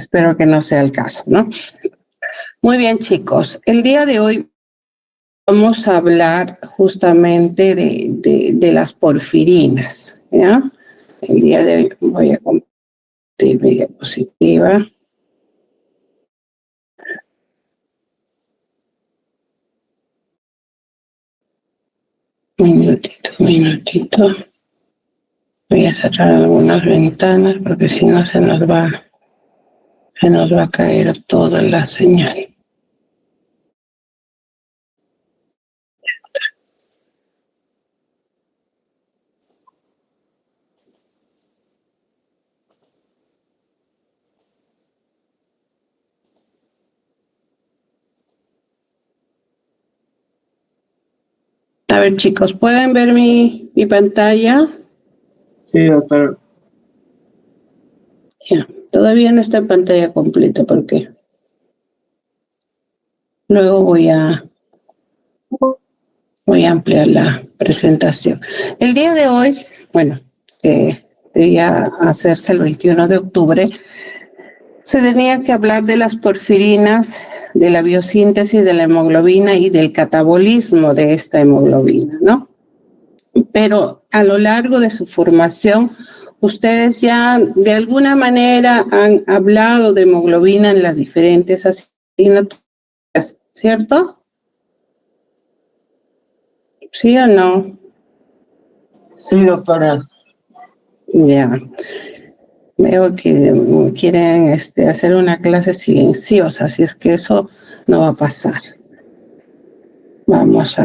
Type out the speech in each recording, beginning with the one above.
espero que no sea el caso, ¿no? Muy bien, chicos. El día de hoy vamos a hablar justamente de las porfirinas, ¿ya? El día de hoy voy a compartir mi diapositiva. Un minutito. Voy a cerrar algunas ventanas porque si no se nos va a caer toda la señal. A ver, chicos, ¿pueden ver mi pantalla? Sí, doctor. Ya, todavía no está en pantalla completa porque luego voy a ampliar la presentación. El día de hoy, bueno, debía hacerse el 21 de octubre, se tenía que hablar de las porfirinas, de la biosíntesis de la hemoglobina y del catabolismo de esta hemoglobina, ¿no? Pero a lo largo de su formación, ustedes ya de alguna manera han hablado de hemoglobina en las diferentes asignaturas, ¿cierto? ¿Sí o no? Sí, doctora. Ya. Veo que quieren hacer una clase silenciosa, así es que eso no va a pasar. Vamos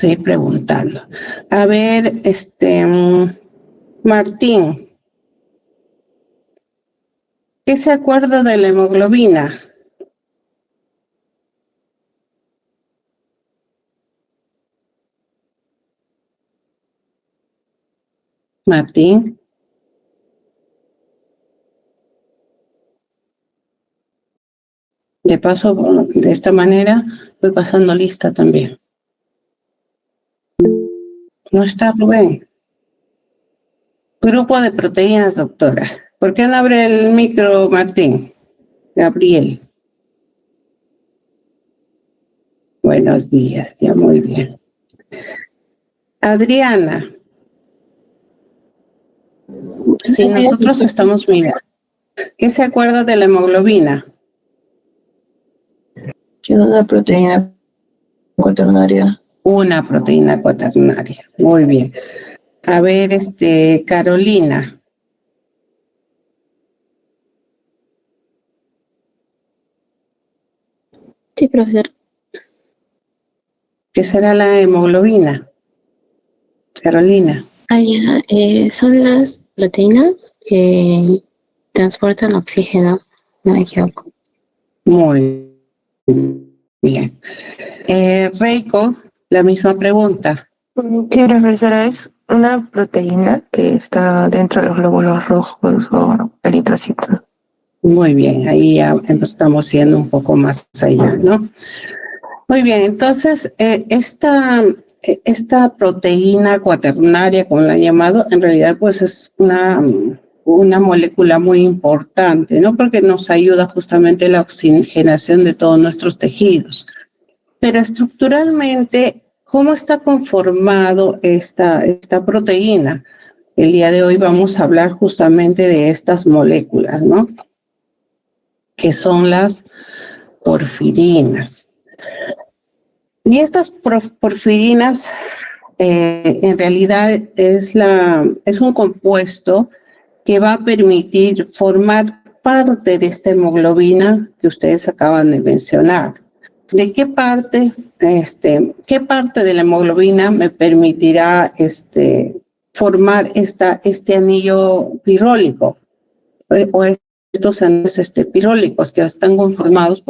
a ir preguntando. A ver, Martín, ¿qué se acuerda de la hemoglobina? Martín. De paso, de esta manera, voy pasando lista también. ¿No está Rubén? Grupo de proteínas, doctora. ¿Por qué no abre el micro, Martín? Gabriel. Buenos días, ya muy bien. Adriana. Si nosotros estamos mirando, ¿qué se acuerda de la hemoglobina? Que es una proteína cuaternaria. Una proteína cuaternaria. Muy bien. A ver, Carolina. Sí, profesor. ¿Qué será la hemoglobina? Carolina. Son las proteínas que transportan oxígeno, no me equivoco. Muy bien. Reiko, la misma pregunta. Sí, profesora, es una proteína que está dentro de los glóbulos rojos o eritrocitos. Muy bien, ahí ya estamos yendo un poco más allá, ¿no? Muy bien, entonces esta proteína cuaternaria, como la han llamado, en realidad pues es una molécula muy importante, ¿no? Porque nos ayuda justamente a la oxigenación de todos nuestros tejidos. Pero estructuralmente, ¿cómo está conformado esta proteína? El día de hoy vamos a hablar justamente de estas moléculas, ¿no? Que son las porfirinas. Y estas porfirinas en realidad es un compuesto que va a permitir formar parte de esta hemoglobina que ustedes acaban de mencionar. ¿De qué parte de la hemoglobina me permitirá formar este anillo pirólico o estos anillos pirólicos que están conformados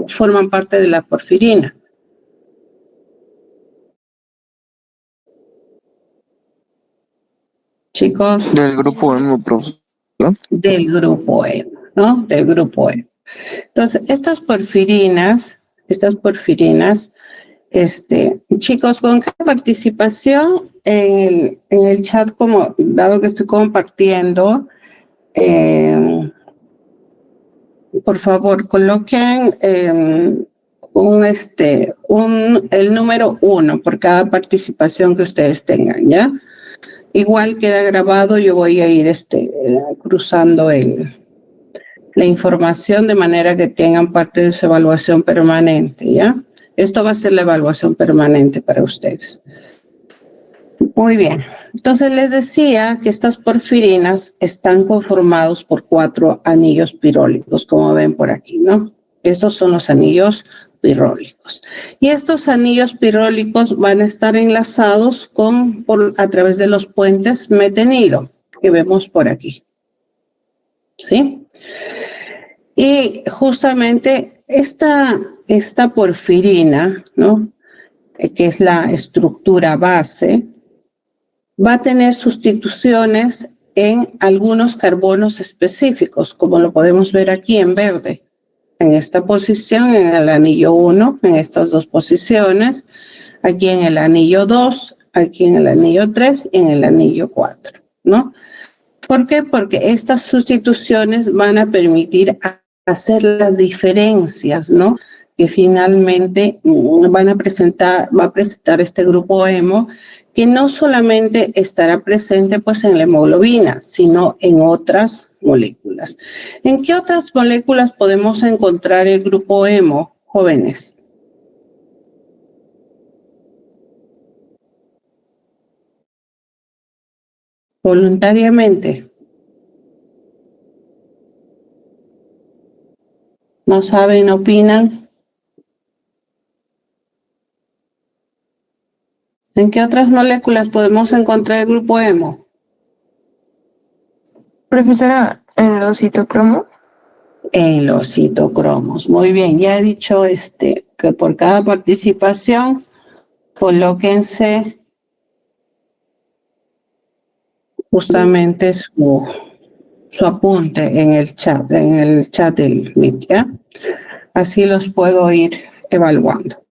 forman parte de la porfirina? Chicos. Del grupo hemo, profesor. Del grupo hemo, ¿no? Del grupo hemo. Entonces, estas porfirinas chicos, con cada participación en el chat, como dado que estoy compartiendo, por favor, coloquen el número 1 por cada participación que ustedes tengan, ¿ya? Igual queda grabado, yo voy a ir cruzando la información de manera que tengan parte de su evaluación permanente, ¿ya? Esto va a ser la evaluación permanente para ustedes. Muy bien. Entonces les decía que estas porfirinas están conformados por 4 anillos pirólicos, como ven por aquí, ¿no? Estos son los anillos pirólicos. Y estos anillos pirólicos van a estar enlazados a través de los puentes metenilo que vemos por aquí. ¿Sí? Y justamente esta porfirina, ¿no? Que es la estructura base, va a tener sustituciones en algunos carbonos específicos, como lo podemos ver aquí en verde. En esta posición, en el anillo 1, en estas 2 posiciones, aquí en el anillo 2, aquí en el anillo 3 y en el anillo 4, ¿no? ¿Por qué? Porque estas sustituciones van a permitir hacer las diferencias, ¿no? Que finalmente va a presentar este grupo hemo, que no solamente estará presente pues en la hemoglobina, sino en otras moléculas. ¿En qué otras moléculas podemos encontrar el grupo hemo, jóvenes? Voluntariamente. ¿No saben, opinan? ¿En qué otras moléculas podemos encontrar el grupo hemo? Profesora, en los citocromos. En los citocromos. Muy bien, ya he dicho que por cada participación colóquense justamente su apunte en el chat del Meet, ¿ya? Así los puedo ir evaluando.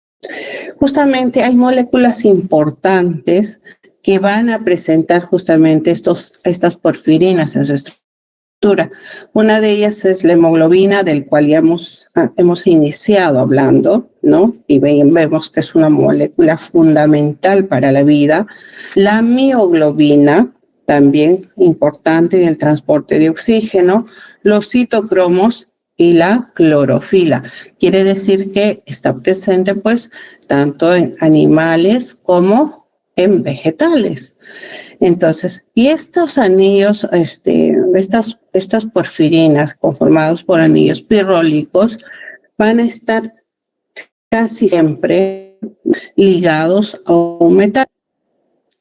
Justamente hay moléculas importantes que van a presentar justamente estas porfirinas en su estructura. Una de ellas es la hemoglobina, del cual ya hemos iniciado hablando, ¿no? Y vemos que es una molécula fundamental para la vida. La mioglobina, también importante en el transporte de oxígeno, los citocromos y la clorofila. Quiere decir que está presente pues tanto en animales como en vegetales. Entonces, y estos anillos, estas porfirinas conformados por anillos pirólicos van a estar casi siempre ligados a un metal.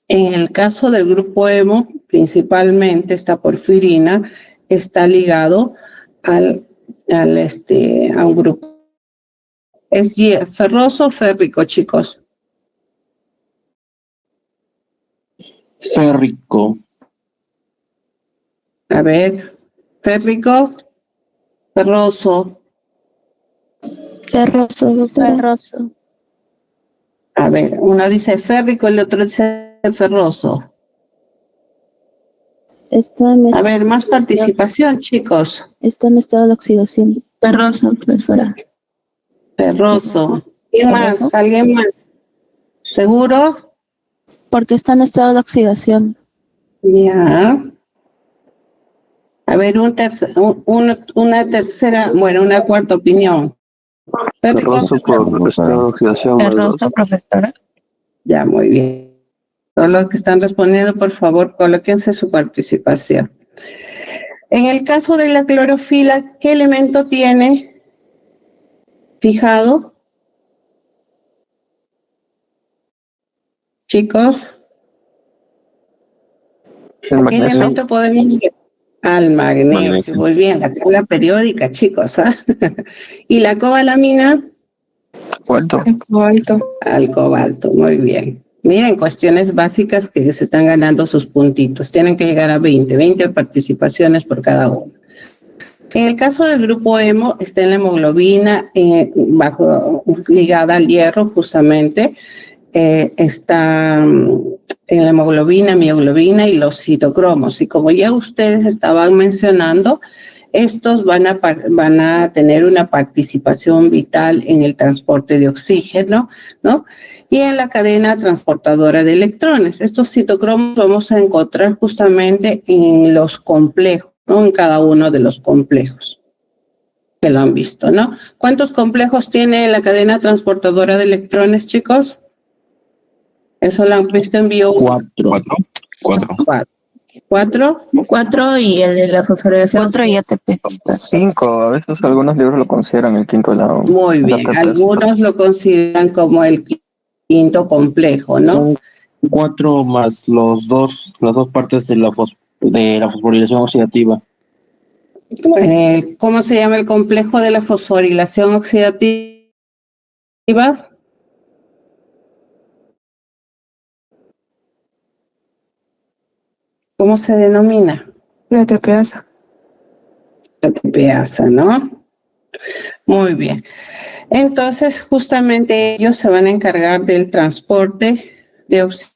En el caso del grupo hemo, principalmente esta porfirina está ligado a un grupo. ¿Es ferroso o férrico, chicos? Férrico. A ver, férrico, ferroso. Ferroso, doctora. Ferroso. A ver, uno dice férrico y el otro dice ferroso. A ver, más participación, chicos. Está en estado de oxidación. Ferroso, profesora. Ferroso. ¿Quién más? ¿Alguien más? ¿Seguro? Porque está en estado de oxidación. Ya. A ver, una cuarta opinión. Ferroso por estado de oxidación. Ferroso, profesora. Ya, muy bien. Todos los que están respondiendo, por favor, colóquense su participación. En el caso de la clorofila, ¿qué elemento tiene fijado? Chicos, El ¿qué magnesio. elemento podemos ver? Al magnesio. Muy bien, la tabla periódica, chicos. ¿Ah? ¿Y la cobalamina? Cobalto. Cobalto. Al cobalto, muy bien. Miren, cuestiones básicas que se están ganando sus puntitos. Tienen que llegar a 20 participaciones por cada uno. En el caso del grupo hemo, está en la hemoglobina ligada al hierro, justamente. Está en la hemoglobina, mioglobina y los citocromos. Y como ya ustedes estaban mencionando, estos van a tener una participación vital en el transporte de oxígeno, ¿no? Y en la cadena transportadora de electrones. Estos citocromos vamos a encontrar justamente en los complejos, ¿no? En cada uno de los complejos que lo han visto, ¿no? ¿Cuántos complejos tiene la cadena transportadora de electrones, chicos? Eso lo han visto en bio. Cuatro y el de la fosforilación. 4 y ATP. 5, a veces algunos libros lo consideran el quinto lado. Muy bien, algunos lo consideran como el quinto complejo, ¿no? 4 más las dos partes de la fosforilación oxidativa. ¿Cómo se llama el complejo de la fosforilación oxidativa? ¿Cómo se denomina? La TPasa. La TPasa, ¿no? Muy bien. Entonces, justamente ellos se van a encargar del transporte de oxígeno.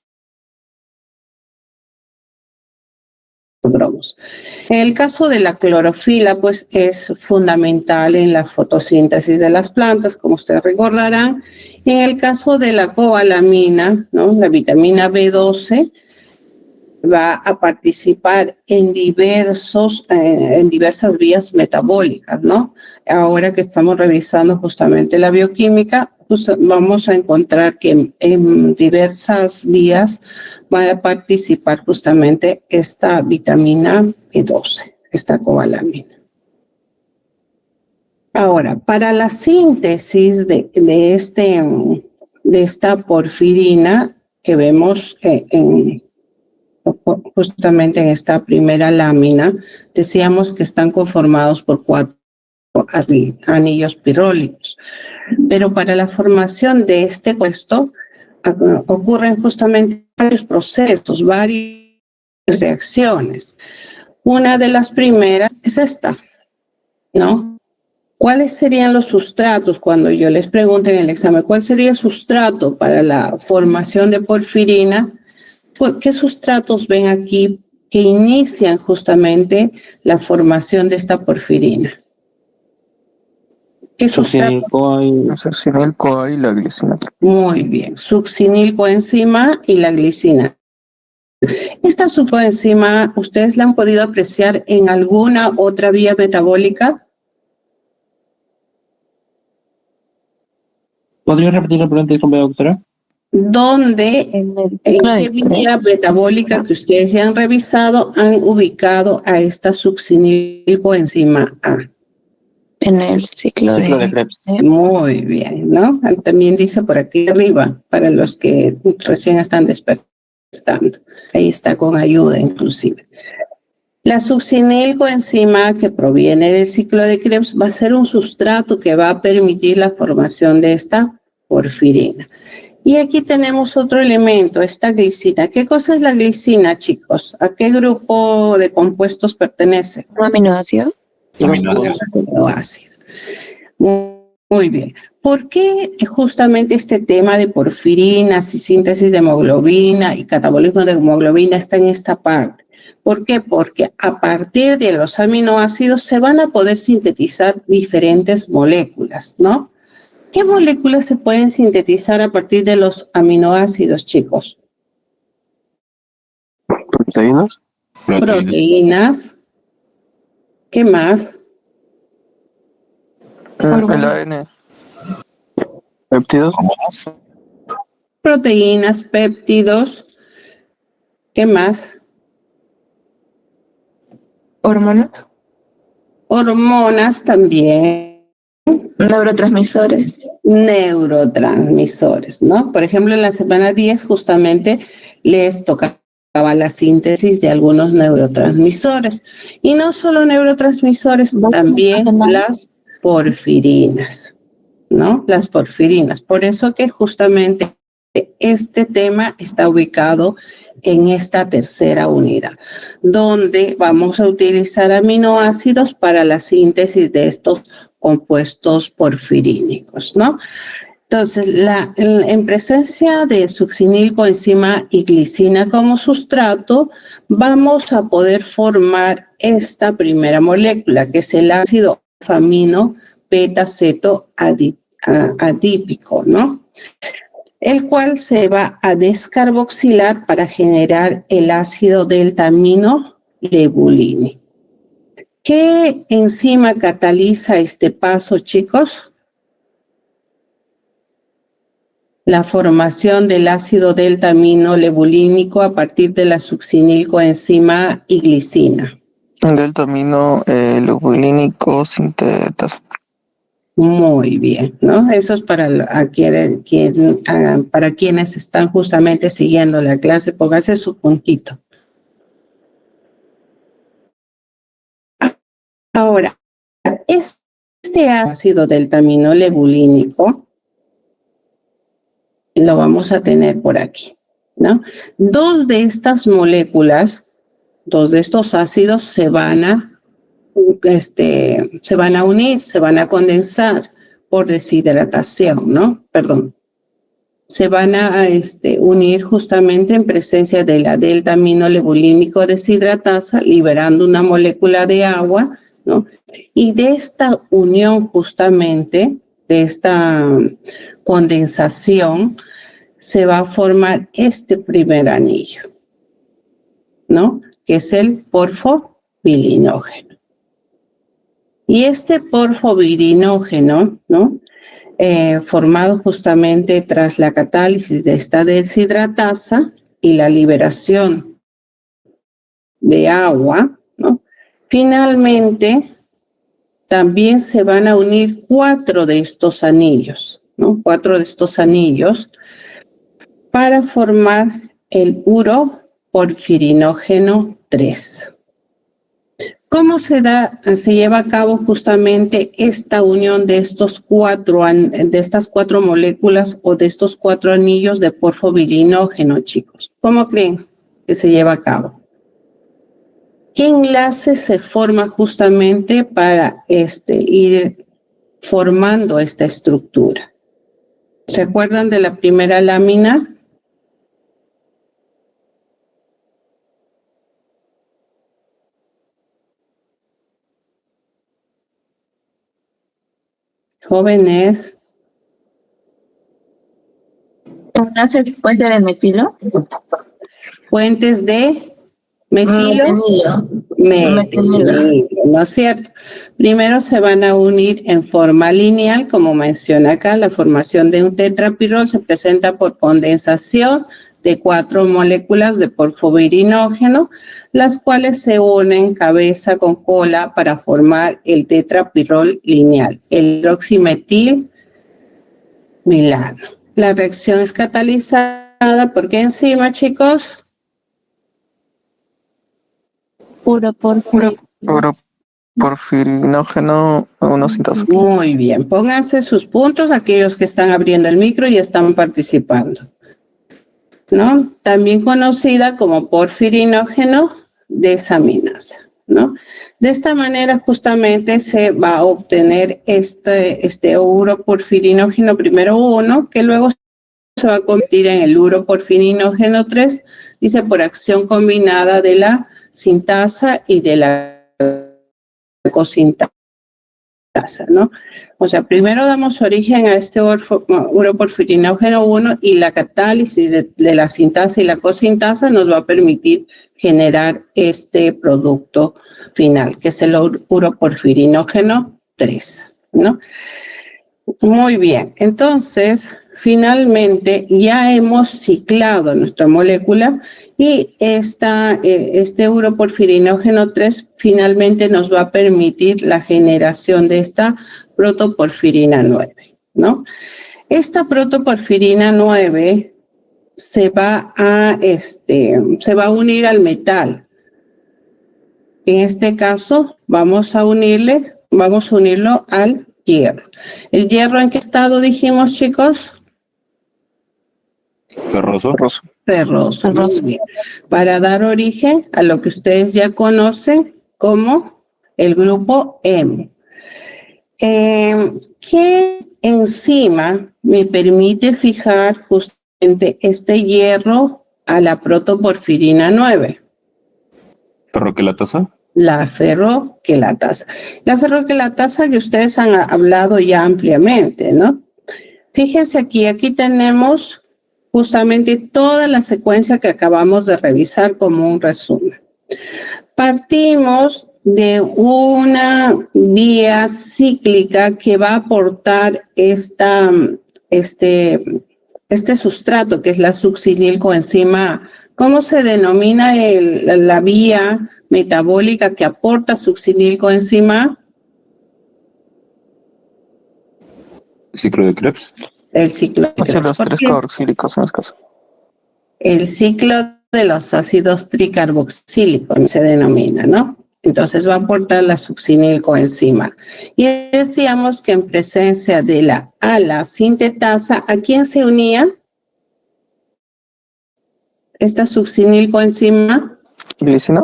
En el caso de la clorofila, pues es fundamental en la fotosíntesis de las plantas, como ustedes recordarán. Y en el caso de la cobalamina, ¿no? La vitamina B12 va a participar en diversas vías metabólicas, ¿no? Ahora que estamos revisando justamente la bioquímica, pues vamos a encontrar que en diversas vías va a participar justamente esta vitamina B12, esta cobalamina. Ahora, para la síntesis de esta porfirina que vemos justamente en esta primera lámina, decíamos que están conformados por 4 anillos pirólicos. Pero para la formación de este compuesto ocurren justamente varios procesos, varias reacciones. Una de las primeras es esta, ¿no? ¿Cuáles serían los sustratos? Cuando yo les pregunte en el examen, ¿cuál sería el sustrato para la formación de porfirina? ¿Qué sustratos ven aquí que inician justamente la formación de esta porfirina? ¿Qué sustrato? Succinil-CoA y la glicina. Muy bien, succinil-coenzima y la glicina. ¿Esta subcoenzima ustedes la han podido apreciar en alguna otra vía metabólica? ¿Podría repetir la pregunta, doctora? ¿Dónde, en qué vía metabólica que ustedes ya han revisado, han ubicado a esta succinil-coenzima A? En el ciclo de Krebs. Muy bien, ¿no? También dice por aquí arriba, para los que recién están despertando. Ahí está con ayuda inclusive. La succinil-coenzima que proviene del ciclo de Krebs va a ser un sustrato que va a permitir la formación de esta porfirina. Y aquí tenemos otro elemento, esta glicina. ¿Qué cosa es la glicina, chicos? ¿A qué grupo de compuestos pertenece? un aminoácido. Aminoácido. Muy bien. ¿Por qué justamente este tema de porfirinas y síntesis de hemoglobina y catabolismo de hemoglobina está en esta parte? ¿Por qué? Porque a partir de los aminoácidos se van a poder sintetizar diferentes moléculas, ¿no? ¿Qué moléculas se pueden sintetizar a partir de los aminoácidos, chicos? ¿Proteínas? Proteínas. ¿Qué más? El AN. ¿Péptidos? Proteínas, péptidos. ¿Qué más? Hormonas. Hormonas también. Neurotransmisores. Neurotransmisores, ¿no? Por ejemplo, en la semana 10 justamente les tocaba la síntesis de algunos neurotransmisores. Y no solo neurotransmisores, también las porfirinas, ¿no? Las porfirinas. Por eso que justamente este tema está ubicado en esta tercera unidad, donde vamos a utilizar aminoácidos para la síntesis de estos compuestos porfirínicos, ¿no? Entonces, en presencia de succinilcoenzima y glicina como sustrato, vamos a poder formar esta primera molécula, que es el ácido amino beta-ceto adípico, ¿no? El cual se va a descarboxilar para generar el ácido delta-amino-lebulini. ¿Qué enzima cataliza este paso, chicos? La formación del ácido delta-amino-lebulínico a partir de la succinilcoenzima y glicina. Delta-amino lebulínico sintetasa. Muy bien, ¿no? Eso es para quienes están justamente siguiendo la clase. Póngase su puntito. Ahora, este ácido delta-amino lebulínico lo vamos a tener por aquí, ¿no? Dos de estas moléculas, dos de estos ácidos se van a unir, se van a condensar por deshidratación, ¿no? Perdón. Se van a unir justamente en presencia de la delta-amino lebulínico deshidratasa, liberando una molécula de agua, ¿no? Y de esta unión justamente, de esta condensación, se va a formar este primer anillo, ¿no? Que es el porfobirinógeno. Y este porfobirinógeno, ¿no? Formado justamente tras la catálisis de esta deshidratasa y la liberación de agua, ¿no? Finalmente, también se van a unir 4 de estos anillos, ¿no? 4 de estos anillos para formar el uroporfirinógeno 3. ¿Cómo se lleva a cabo justamente esta unión de estas 4 moléculas o de estos 4 anillos de porfobirinógeno, chicos? ¿Cómo creen que se lleva a cabo? ¿Qué enlace se forma justamente para ir formando esta estructura? ¿Se acuerdan de la primera lámina? Jóvenes. ¿Hace puente de metilo? Puentes de metilo. Metililo. ¿No es cierto? Primero se van a unir en forma lineal, como menciona acá. La formación de un tetrapirrol se presenta por condensación de 4 moléculas de porfobirinógeno, las cuales se unen cabeza con cola para formar el tetrapirrol lineal, el hidroximetil milano. La reacción es catalizada por qué enzima, chicos? Uroporfirinógeno 1 sintasa. Muy bien, pónganse sus puntos aquellos que están abriendo el micro y están participando, ¿no? También conocida como porfirinógeno desaminasa, ¿no? De esta manera justamente se va a obtener este uroporfirinógeno primero 1, que luego se va a convertir en el uroporfirinógeno 3, dice por acción combinada de la sintasa y de la cosintasa, ¿no? O sea, primero damos origen a este uroporfirinógeno 1 y la catálisis de la sintasa y la cosintasa nos va a permitir generar este producto final, que es el uroporfirinógeno 3, ¿no? Muy bien, entonces finalmente ya hemos ciclado nuestra molécula y este uroporfirinógeno 3 finalmente nos va a permitir la generación de esta protoporfirina 9, ¿no? Esta protoporfirina 9 se va a unir al metal. En este caso vamos a unirlo al hierro. ¿El hierro en qué estado dijimos, chicos? Ferroso. ferroso. Ferroso. Muy bien. Para dar origen a lo que ustedes ya conocen como el grupo hemo. ¿Qué enzima me permite fijar justamente este hierro a la protoporfirina 9? Ferroquelatasa. La ferroquelatasa. La ferroquelatasa que ustedes han hablado ya ampliamente, ¿no? Fíjense aquí tenemos justamente toda la secuencia que acabamos de revisar como un resumen. Partimos de una vía cíclica que va a aportar este sustrato, que es la succinilcoenzima A. ¿Cómo se denomina la vía metabólica que aporta succinilcoenzima A? Ciclo de Krebs. El ciclo de Hacia Krebs. los ¿Por tres qué? carboxílicos en este caso. El ciclo de los ácidos tricarboxílicos se denomina, ¿no? Entonces va a aportar la succinilcoenzima. Y decíamos que en presencia de la ala sintetasa, ¿a quién se unía esta succinilcoenzima? ¿Glicina?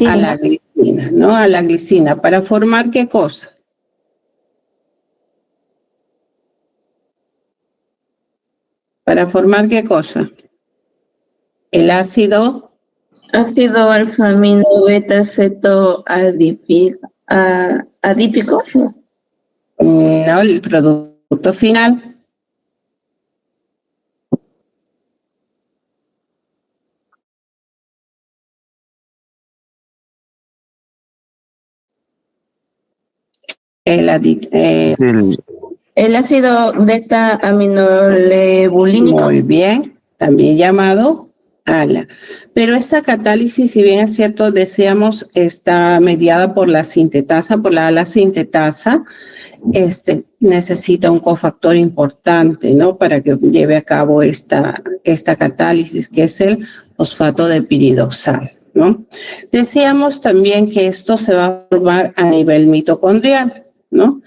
A la glicina, ¿no? A la glicina. ¿Para formar qué cosa? ¿Para formar qué cosa? El ácido alfa-amino beta-ceto-adípico. No, el producto final. El ácido beta-aminolebulínico. Muy bien, también llamado ALA. Pero esta catálisis, si bien es cierto, decíamos, está mediada por la sintetasa, por la ALA sintetasa, necesita un cofactor importante, ¿no? Para que lleve a cabo esta catálisis, que es el fosfato de piridoxal, ¿no? Decíamos también que esto se va a formar a nivel mitocondrial, ¿no?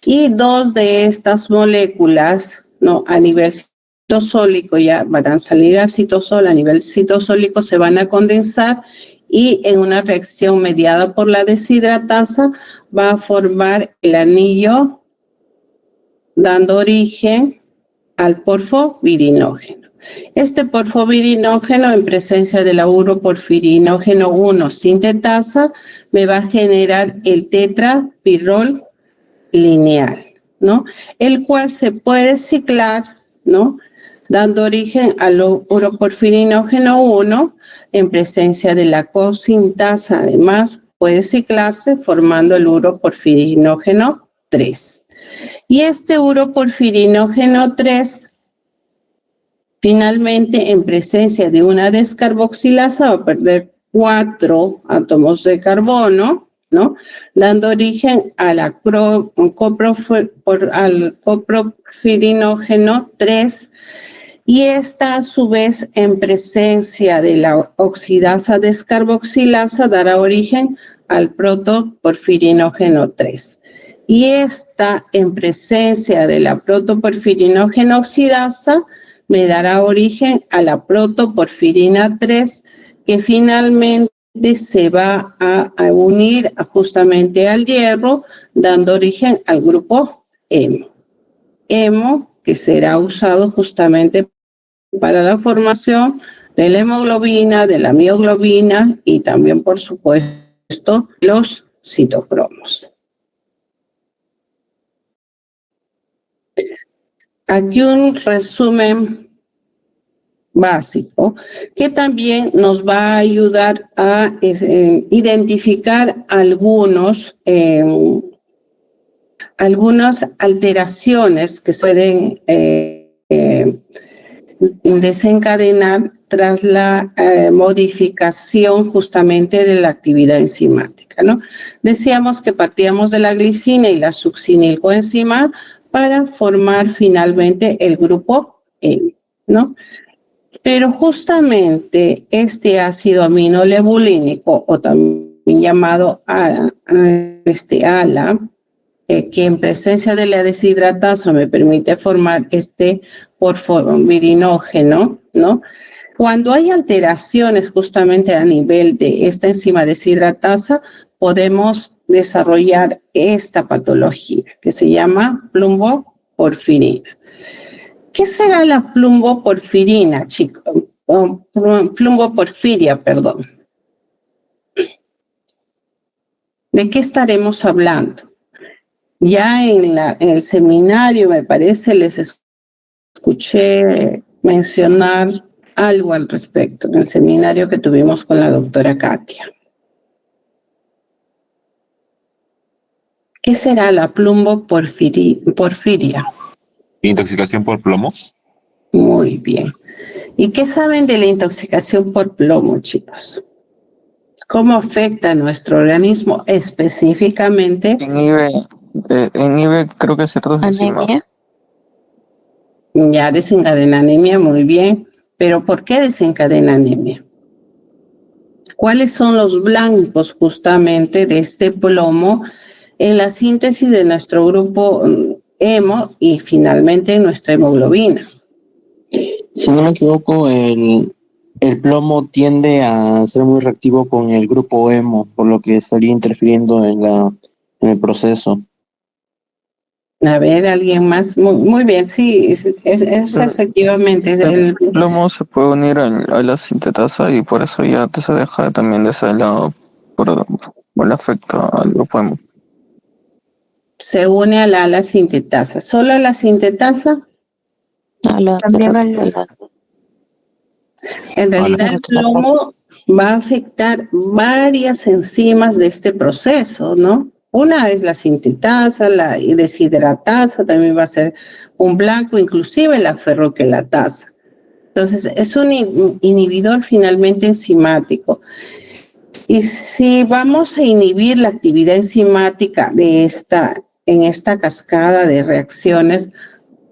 Y dos de estas moléculas, ¿no? A nivel citosólico ya van a salir al citosol, a nivel citosólico se van a condensar y en una reacción mediada por la deshidratasa va a formar el anillo dando origen al porfovirinógeno. Este porfovirinógeno en presencia del uroporfirinógeno 1 sintetasa me va a generar el tetrapirrol lineal, ¿no? El cual se puede ciclar, ¿no? Dando origen al uroporfirinógeno 1 en presencia de la cosintasa. Además, puede ciclarse formando el uroporfirinógeno 3. Y este uroporfirinógeno 3, finalmente, en presencia de una descarboxilasa, va a perder 4 átomos de carbono, ¿no? Dando origen a la al coprofirinógeno 3, y esta a su vez en presencia de la oxidasa descarboxilasa dará origen al protoporfirinógeno 3. Y esta en presencia de la protoporfirinógeno oxidasa me dará origen a la protoporfirina 3, que finalmente se va a unir justamente al hierro, dando origen al grupo hemo. Hemo que será usado justamente para la formación de la hemoglobina, de la mioglobina y también, por supuesto, los citocromos. Aquí un resumen básico que también nos va a ayudar a identificar algunas alteraciones que se pueden desencadenar tras la modificación justamente de la actividad enzimática, ¿no? Decíamos que partíamos de la glicina y la succinilcoenzima para formar finalmente el grupo N, ¿no? Pero justamente este ácido aminolebulínico, o también llamado ALA, que en presencia de la deshidratasa me permite formar este porfovirinógeno, ¿no? Cuando hay alteraciones justamente a nivel de esta enzima deshidratasa, podemos desarrollar esta patología que se llama plumboporfirina. ¿Qué será la plumboporfirina, chicos? Plumboporfiria, perdón. ¿De qué estaremos hablando? Ya en el seminario, me parece, les escuché mencionar algo al respecto, en el seminario que tuvimos con la doctora Katia. ¿Qué será la plumboporfiria? ¿Intoxicación por plomo? Muy bien. ¿Y qué saben de la intoxicación por plomo, chicos? ¿Cómo afecta a nuestro organismo específicamente? Inhibe creo que ciertos enzimas. Anemia. Ya desencadena anemia, muy bien. Pero ¿por qué desencadena anemia? ¿Cuáles son los blancos justamente de este plomo en la síntesis de nuestro grupo hemo y finalmente nuestra hemoglobina? Si no me equivoco, el plomo tiende a ser muy reactivo con el grupo hemo, por lo que estaría interfiriendo en el proceso. A ver, ¿alguien más? Muy bien, sí, es efectivamente. El plomo se puede unir a la sintetasa y por eso ya se deja también de ese lado por el efecto al grupo hemo. Se une a la sintetasa. ¿Solo a la sintetasa? También al En realidad el plomo va a afectar varias enzimas de este proceso, ¿no? Una es la sintetasa, la deshidratasa, también va a ser un blanco, inclusive la ferroquelatasa. Entonces, es un inhibidor finalmente enzimático. Y si vamos a inhibir la actividad enzimática en esta cascada de reacciones,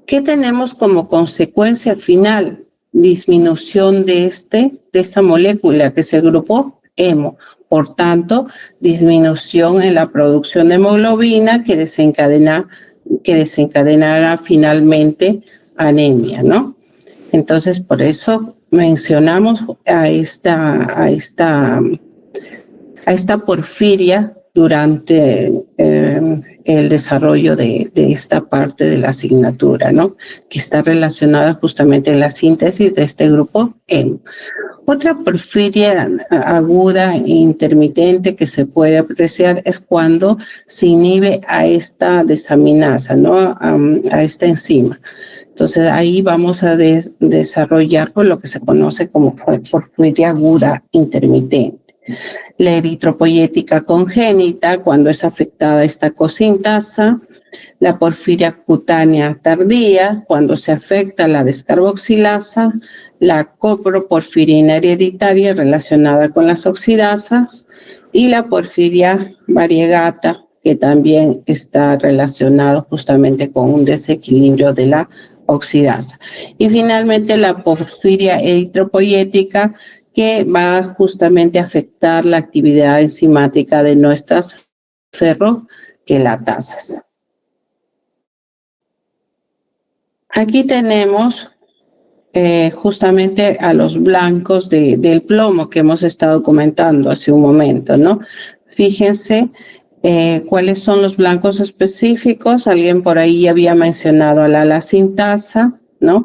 ¿qué tenemos como consecuencia final? Disminución de esta molécula que es el grupo hemo. Por tanto, disminución en la producción de hemoglobina que desencadenará finalmente anemia, ¿no? Entonces, por eso mencionamos a esta porfiria durante el desarrollo de esta parte de la asignatura, ¿no? Que está relacionada justamente en la síntesis de este grupo hemo. Otra porfiria aguda e intermitente que se puede apreciar es cuando se inhibe a esta desaminasa, ¿no? A esta enzima. Entonces ahí vamos a desarrollar lo que se conoce como porfiria aguda intermitente. La eritropoyética congénita, cuando es afectada esta cosintasa. La porfiria cutánea tardía, cuando se afecta la descarboxilasa. La coproporfirina hereditaria relacionada con las oxidasas. Y la porfiria variegata, que también está relacionado justamente con un desequilibrio de la oxidasa. Y finalmente la porfiria eritropoyética, que va justamente a afectar la actividad enzimática de nuestras ferroquelatasas. Aquí tenemos justamente a los blancos del plomo que hemos estado comentando hace un momento, ¿no? Fíjense cuáles son los blancos específicos. Alguien por ahí había mencionado a la alacintasa, ¿no?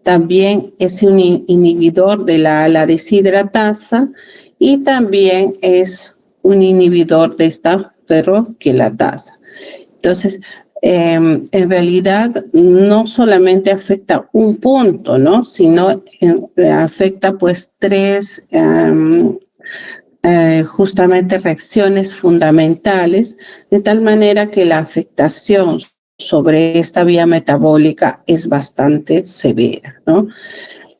También es un inhibidor de la deshidratasa y también es un inhibidor de esta ferroquelatasa. Entonces, en realidad no solamente afecta un punto, ¿no? Sino afecta pues tres justamente reacciones fundamentales, de tal manera que la afectación sobre esta vía metabólica es bastante severa, ¿no?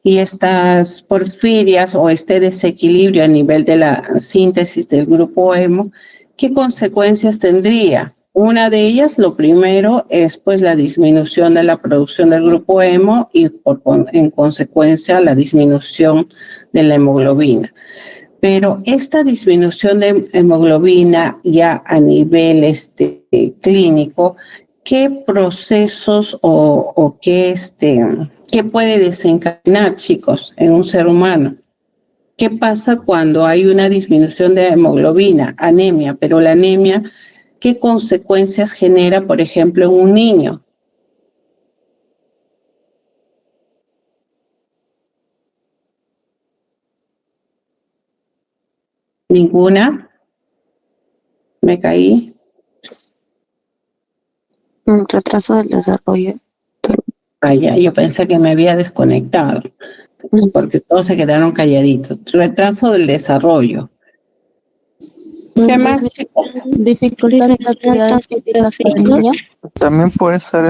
Y estas porfirias o este desequilibrio a nivel de la síntesis del grupo hemo, ¿qué consecuencias tendría? Una de ellas, lo primero, es pues la disminución de la producción del grupo hemo y en consecuencia la disminución de la hemoglobina. Pero esta disminución de hemoglobina ya a nivel clínico, ¿qué procesos o qué ¿Qué puede desencadenar, chicos, en un ser humano? ¿Qué pasa cuando hay una disminución de hemoglobina, anemia? Pero la anemia, ¿qué consecuencias genera, por ejemplo, en un niño? ¿Ninguna? ¿Me caí? Un retraso del desarrollo. Ah, ya, yo pensé que me había desconectado, porque todos se quedaron calladitos. Retraso del desarrollo. ¿Qué más, chicos? Dificultad en actividades físicas para el niño. También puede ser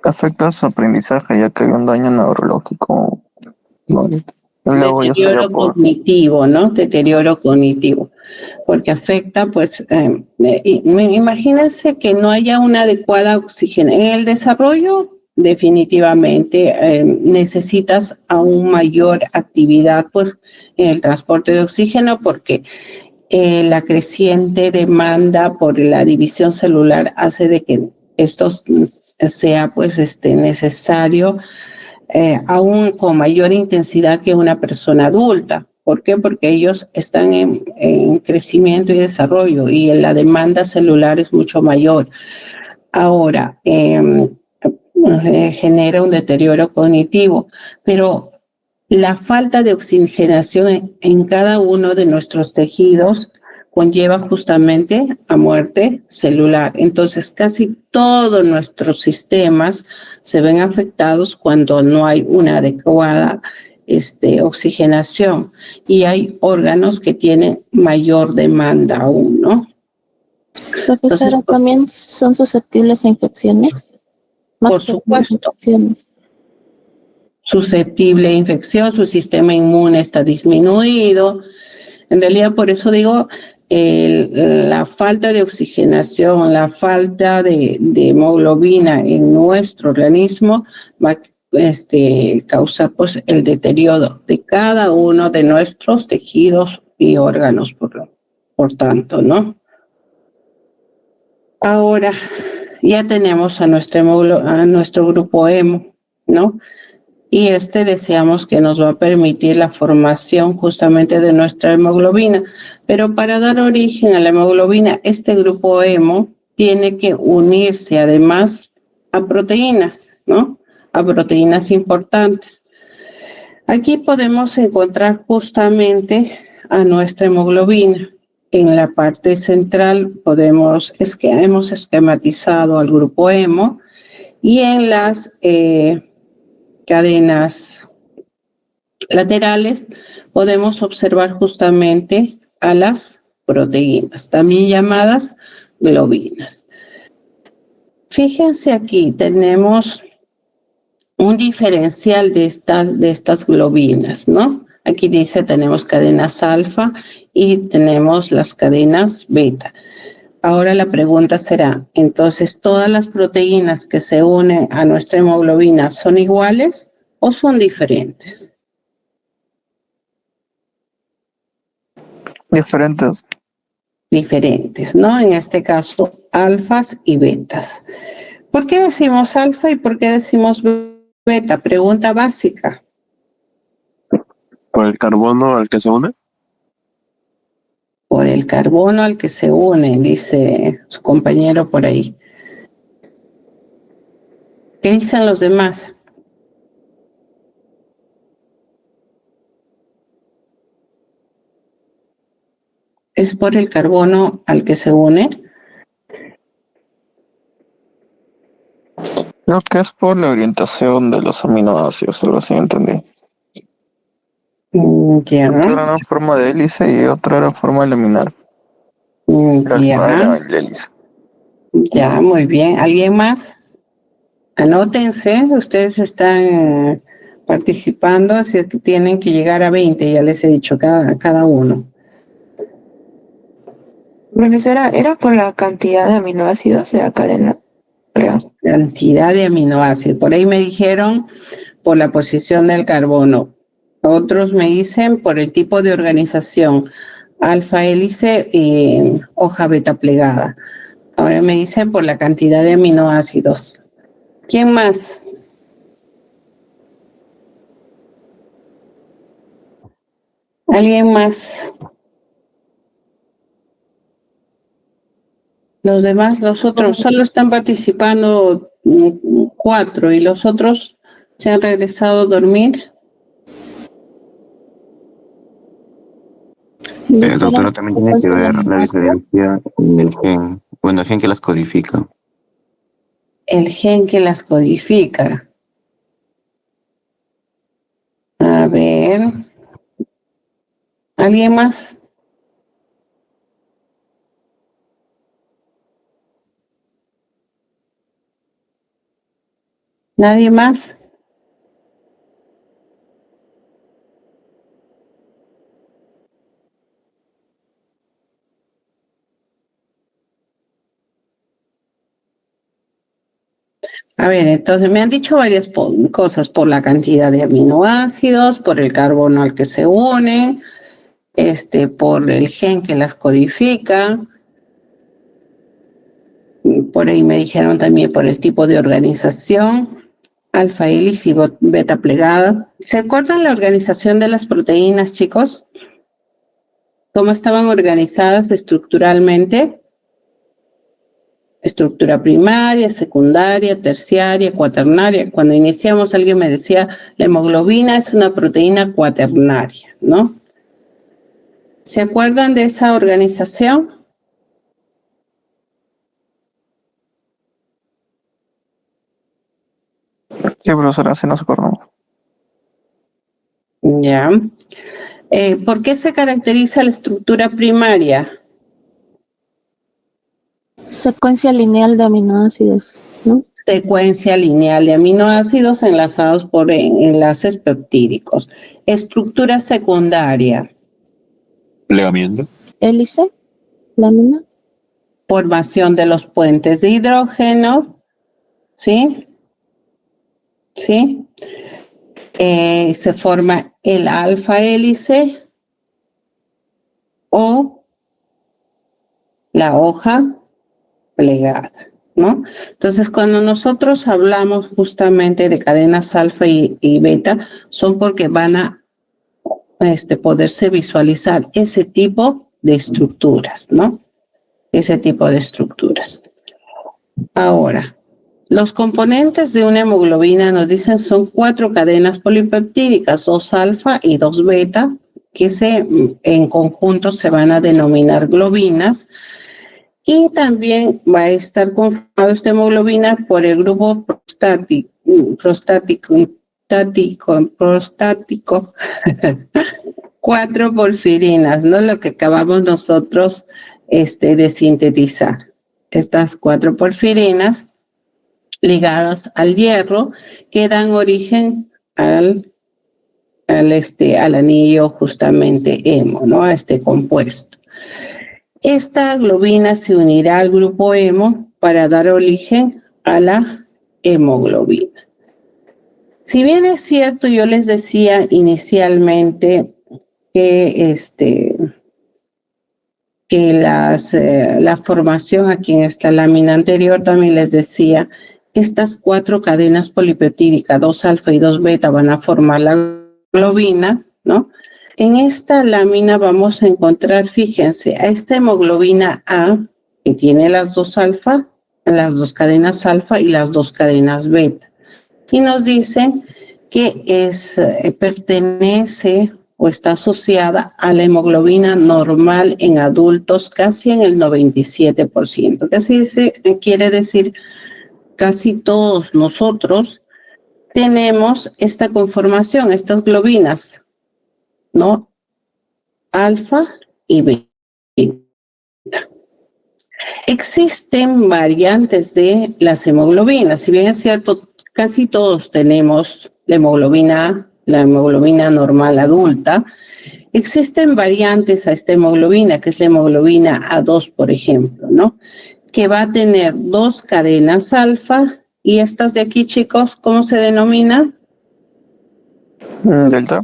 afecta su aprendizaje, ya que hay un daño neurológico. ¿No? Luego ya sería Deterioro cognitivo, ¿no? Deterioro cognitivo. Porque afecta, pues, imagínense que no haya una adecuada oxigenación. En el desarrollo, definitivamente, necesitas aún mayor actividad, pues, en el transporte de oxígeno, porque la creciente demanda por la división celular hace de que esto sea, pues, necesario aún con mayor intensidad que una persona adulta. ¿Por qué? Porque ellos están en crecimiento y desarrollo y la demanda celular es mucho mayor. Ahora, genera un deterioro cognitivo, pero la falta de oxigenación en cada uno de nuestros tejidos conlleva justamente a muerte celular. Entonces, casi todos nuestros sistemas se ven afectados cuando no hay una adecuada oxigenación y hay órganos que tienen mayor demanda aún, ¿no? Profesora, Entonces, ¿también son susceptibles a infecciones? Por supuesto. Infecciones. Susceptible a infección, su sistema inmune está disminuido. En realidad, por eso digo, la falta de oxigenación, la falta de hemoglobina en nuestro organismo va a causar, pues, el deterioro de cada uno de nuestros tejidos y órganos, por tanto, ¿no? Ahora ya tenemos a nuestro grupo hemo, ¿no? Y deseamos que nos va a permitir la formación justamente de nuestra hemoglobina. Pero para dar origen a la hemoglobina, este grupo hemo tiene que unirse además a proteínas, ¿no? A proteínas importantes. Aquí podemos encontrar justamente a nuestra hemoglobina. En la parte central hemos esquematizado al grupo hemo y en las cadenas laterales podemos observar justamente a las proteínas, también llamadas globinas. Fíjense aquí, tenemos un diferencial de estas globinas, ¿no? Aquí dice tenemos cadenas alfa y tenemos las cadenas beta. Ahora la pregunta será, entonces, ¿todas las proteínas que se unen a nuestra hemoglobina son iguales o son diferentes? diferentes. Diferentes, ¿no? En este caso, alfas y betas. ¿Por qué decimos alfa y por qué decimos beta? Pregunta básica. ¿Por el carbono al que se une? Por el carbono al que se une, dice su compañero por ahí. ¿Qué dicen los demás? ¿Es por el carbono al que se une? Creo que es por la orientación de los aminoácidos, algo así entendí. Ya. Otra era una forma de hélice y otra era forma laminar. Ya. El hélice. Ya, muy bien. ¿Alguien más? Anótense, ustedes están participando, así es que tienen que llegar a 20, ya les he dicho, cada uno. Profesora, ¿era por la cantidad de aminoácidos de la cadena? Cantidad de aminoácidos. Por ahí me dijeron por la posición del carbono. Otros me dicen por el tipo de organización, alfa hélice y hoja beta plegada. Ahora me dicen por la cantidad de aminoácidos. ¿Quién más? ¿Alguien más? Los demás, los otros, solo están participando 4 y los otros se han regresado a dormir. Doctora, también tiene que ver la diferencia en el gen, bueno, el gen que las codifica. El gen que las codifica. A ver. ¿Alguien más? ¿Nadie más? A ver, entonces me han dicho varias cosas por la cantidad de aminoácidos, por el carbono al que se une, por el gen que las codifica. Por ahí me dijeron también por el tipo de organización, alfa hélice y beta plegada. ¿Se acuerdan la organización de las proteínas, chicos? ¿Cómo estaban organizadas estructuralmente? Estructura primaria, secundaria, terciaria, cuaternaria. Cuando iniciamos alguien me decía, la hemoglobina es una proteína cuaternaria, ¿no? ¿Se acuerdan de esa organización? Sí, profesora, sí nos acordamos. Ya. ¿Por qué se caracteriza la estructura primaria? Secuencia lineal de aminoácidos, ¿no? Secuencia lineal de aminoácidos enlazados por enlaces peptídicos. Estructura secundaria. Plegamiento. Hélice, lámina. Formación de los puentes de hidrógeno. ¿Sí? ¿Sí? Se forma el alfa hélice o la hoja plegada, ¿no? Entonces, cuando nosotros hablamos justamente de cadenas alfa y beta, son porque van a poderse visualizar ese tipo de estructuras, ¿no? Ese tipo de estructuras. Ahora, los componentes de una hemoglobina nos dicen son 4 cadenas polipeptídicas, 2 alfa y 2 beta, que en conjunto se van a denominar globinas. Y también va a estar conformado esta hemoglobina por el grupo prostático 4 porfirinas, ¿no? Lo que acabamos nosotros de sintetizar. Estas 4 porfirinas ligadas al hierro que dan origen al anillo justamente hemo, ¿no? A este compuesto. Esta globina se unirá al grupo hemo para dar origen a la hemoglobina. Si bien es cierto, yo les decía inicialmente que la formación aquí en esta lámina anterior también les decía, estas 4 cadenas polipeptídicas, 2 alfa y 2 beta, van a formar la globina, ¿no? En esta lámina vamos a encontrar, fíjense, a esta hemoglobina A, que tiene las 2 alfa, las 2 cadenas alfa y las 2 cadenas beta. Y nos dicen que pertenece o está asociada a la hemoglobina normal en adultos casi en el 97%. Casi quiere decir, casi todos nosotros tenemos esta conformación, estas globinas, ¿no? Alfa y beta. Existen variantes de las hemoglobinas. Si bien es cierto, casi todos tenemos la hemoglobina normal adulta, existen variantes a esta hemoglobina, que es la hemoglobina A2, por ejemplo, ¿no? Que va a tener 2 cadenas alfa y estas de aquí, chicos, ¿cómo se denomina? Delta.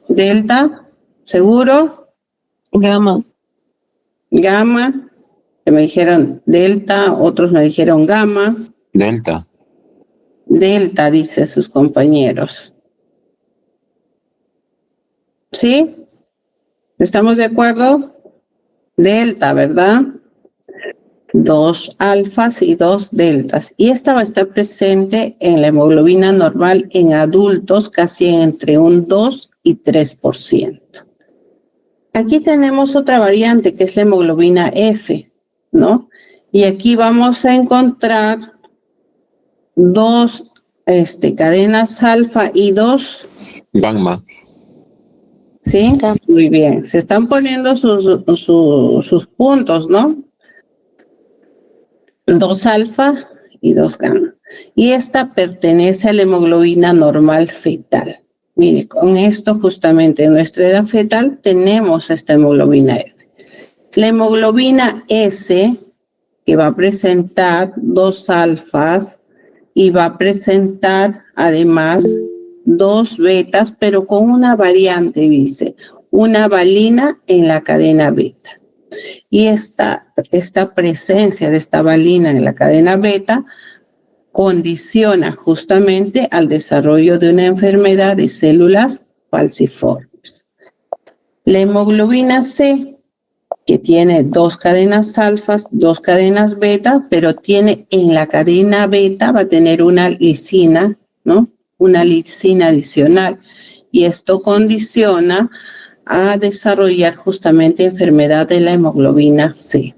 Delta, ¿seguro? Gamma. Gamma, que me dijeron delta, otros me dijeron gamma. Delta. Delta, dice sus compañeros. ¿Sí? ¿Estamos de acuerdo? Delta, ¿verdad? 2 alfas y 2 deltas. Y esta va a estar presente en la hemoglobina normal en adultos casi entre un 2 y 3%. Aquí tenemos otra variante que es la hemoglobina F, ¿no? Y aquí vamos a encontrar 2 cadenas alfa y 2 Gamma. ¿sí? Muy bien. Se están poniendo sus puntos, ¿no? 2 alfa y 2 gamma. Y esta pertenece a la hemoglobina normal fetal. Mire, con esto justamente en nuestra edad fetal tenemos esta hemoglobina F. La hemoglobina S, que va a presentar 2 alfas y va a presentar además 2 betas, pero con una variante, dice, una valina en la cadena beta. Y esta presencia de esta valina en la cadena beta condiciona justamente al desarrollo de una enfermedad de células falciformes. La hemoglobina C, que tiene 2 cadenas alfas, 2 cadenas beta, pero tiene en la cadena beta, va a tener una lisina, ¿no? Una lisina adicional. Y esto condiciona a desarrollar justamente enfermedad de la hemoglobina C.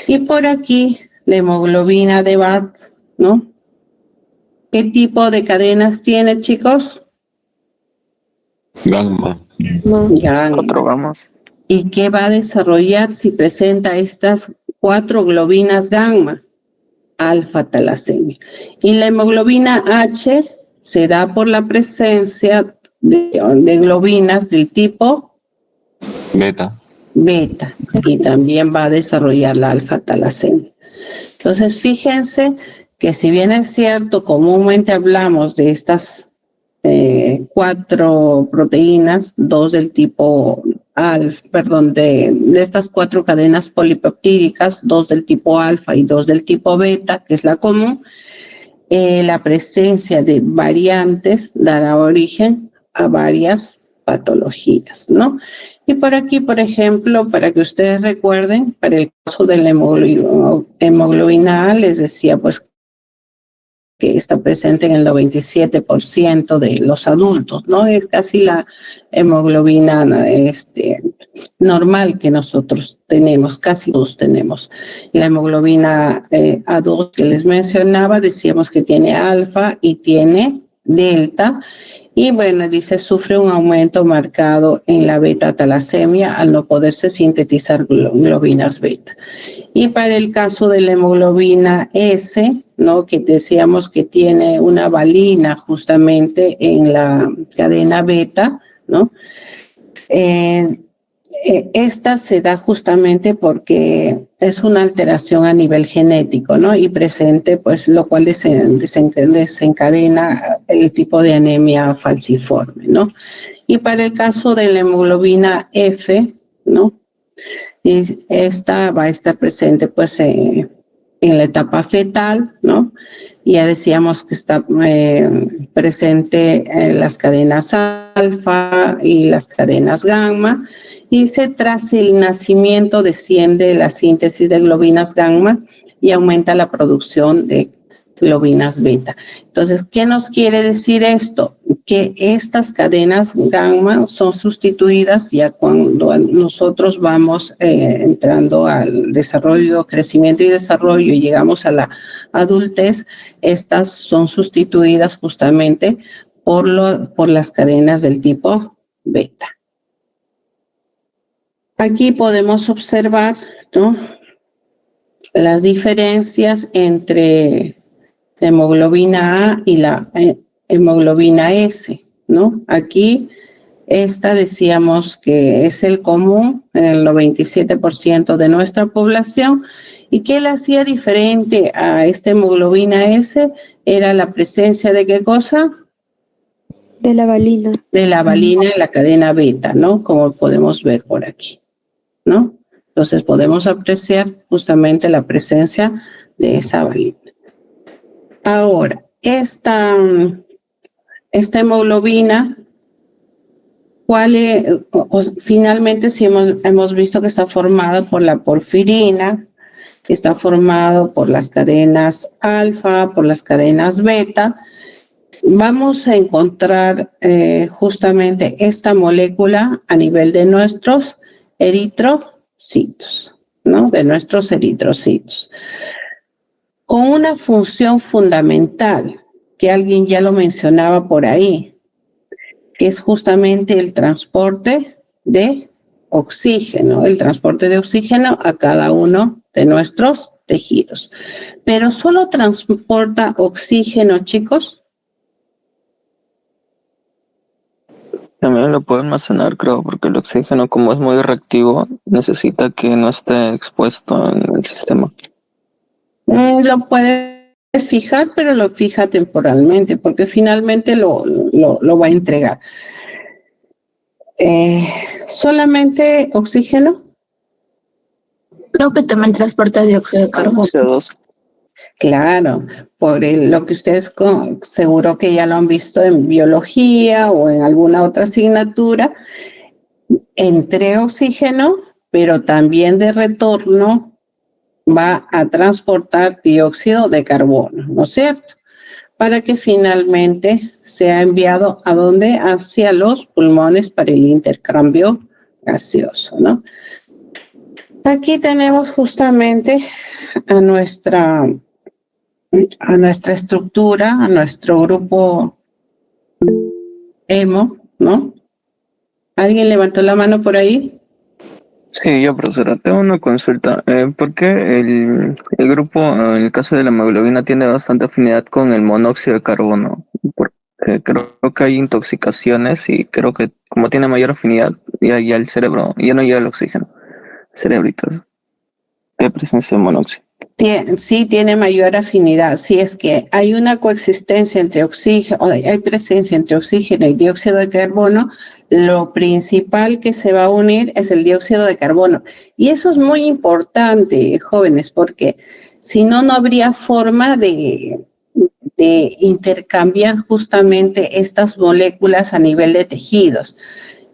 Y por aquí, la hemoglobina de Bart, ¿no? ¿Qué tipo de cadenas tiene, chicos? Gamma. Gamma. 4 gamas. ¿Y qué va a desarrollar si presenta estas 4 globinas gamma? Alfa-talasemia. Y la hemoglobina H se da por la presencia de globinas del tipo Beta. beta, y también va a desarrollar la alfa-talasemia. Entonces, fíjense que si bien es cierto, comúnmente hablamos de estas 4 proteínas, 2 del tipo de estas 4 cadenas polipeptídicas, 2 del tipo alfa y 2 del tipo beta, que es la común, la presencia de variantes dará origen a varias patologías, ¿no? Y por aquí, por ejemplo, para que ustedes recuerden, para el caso de la hemoglobina A, les decía pues que está presente en el 97% de los adultos, ¿no? Es casi la hemoglobina normal que nosotros tenemos, casi todos tenemos. La hemoglobina A2 que les mencionaba, decíamos que tiene alfa y tiene delta. Y bueno, dice, sufre un aumento marcado en la beta-talasemia al no poderse sintetizar globinas beta. Y para el caso de la hemoglobina S, ¿no? Que decíamos que tiene una valina justamente en la cadena beta, ¿no? Esta se da justamente porque es una alteración a nivel genético, ¿no? Y presente, pues, lo cual desencadena el tipo de anemia falciforme, ¿no? Y para el caso de la hemoglobina F, ¿no? Y esta va a estar presente, pues, en la etapa fetal, ¿no? Ya decíamos que está presente en las cadenas alfa y las cadenas gamma. Y tras el nacimiento desciende la síntesis de globinas gamma y aumenta la producción de globinas beta. Entonces, ¿qué nos quiere decir esto? Que estas cadenas gamma son sustituidas ya cuando nosotros vamos entrando al desarrollo, crecimiento y desarrollo y llegamos a la adultez. Estas son sustituidas justamente por las cadenas del tipo beta. Aquí podemos observar, ¿no?, las diferencias entre la hemoglobina A y la hemoglobina S, ¿no? Aquí esta decíamos que es el común en el 97% de nuestra población. ¿Y qué la hacía diferente a esta hemoglobina S? Era la presencia de ¿qué cosa? De la valina. De la valina en la cadena beta, ¿no? Como podemos ver por aquí, ¿no? Entonces podemos apreciar justamente la presencia de esa valina. Ahora, esta hemoglobina Finalmente sí hemos visto que está formado por la porfirina, está formado por las cadenas alfa, por las cadenas beta. Vamos a encontrar justamente esta molécula a nivel de nuestros eritrocitos, ¿no? De nuestros eritrocitos. Con una función fundamental, que alguien ya lo mencionaba por ahí, que es justamente el transporte de oxígeno, a cada uno de nuestros tejidos. Pero solo transporta oxígeno, chicos. También lo puede almacenar, creo, porque el oxígeno, como es muy reactivo, necesita que no esté expuesto en el sistema. Lo puede fijar, pero lo fija temporalmente, porque finalmente lo va a entregar. ¿Solamente oxígeno? Creo que también transporta dióxido de carbono. CO2. Claro, por lo que ustedes seguro que ya lo han visto en biología o en alguna otra asignatura, entrega oxígeno, pero también de retorno va a transportar dióxido de carbono, ¿no es cierto? Para que finalmente sea enviado ¿a dónde? Hacia los pulmones para el intercambio gaseoso, ¿no? Aquí tenemos justamente a nuestra estructura, a nuestro grupo hemo, ¿no? ¿Alguien levantó la mano por ahí? Sí, yo, profesora, tengo una consulta. ¿Por qué el grupo, en el caso de la hemoglobina, tiene bastante afinidad con el monóxido de carbono? Porque creo que hay intoxicaciones y creo que como tiene mayor afinidad, ya el cerebro, ya no llega el oxígeno. Cerebritos de presencia de monóxido. Sí, tiene mayor afinidad. Si es que hay una coexistencia entre oxígeno, hay presencia entre oxígeno y dióxido de carbono, lo principal que se va a unir es el dióxido de carbono. Y eso es muy importante, jóvenes, porque si no, no habría forma de intercambiar justamente estas moléculas a nivel de tejidos.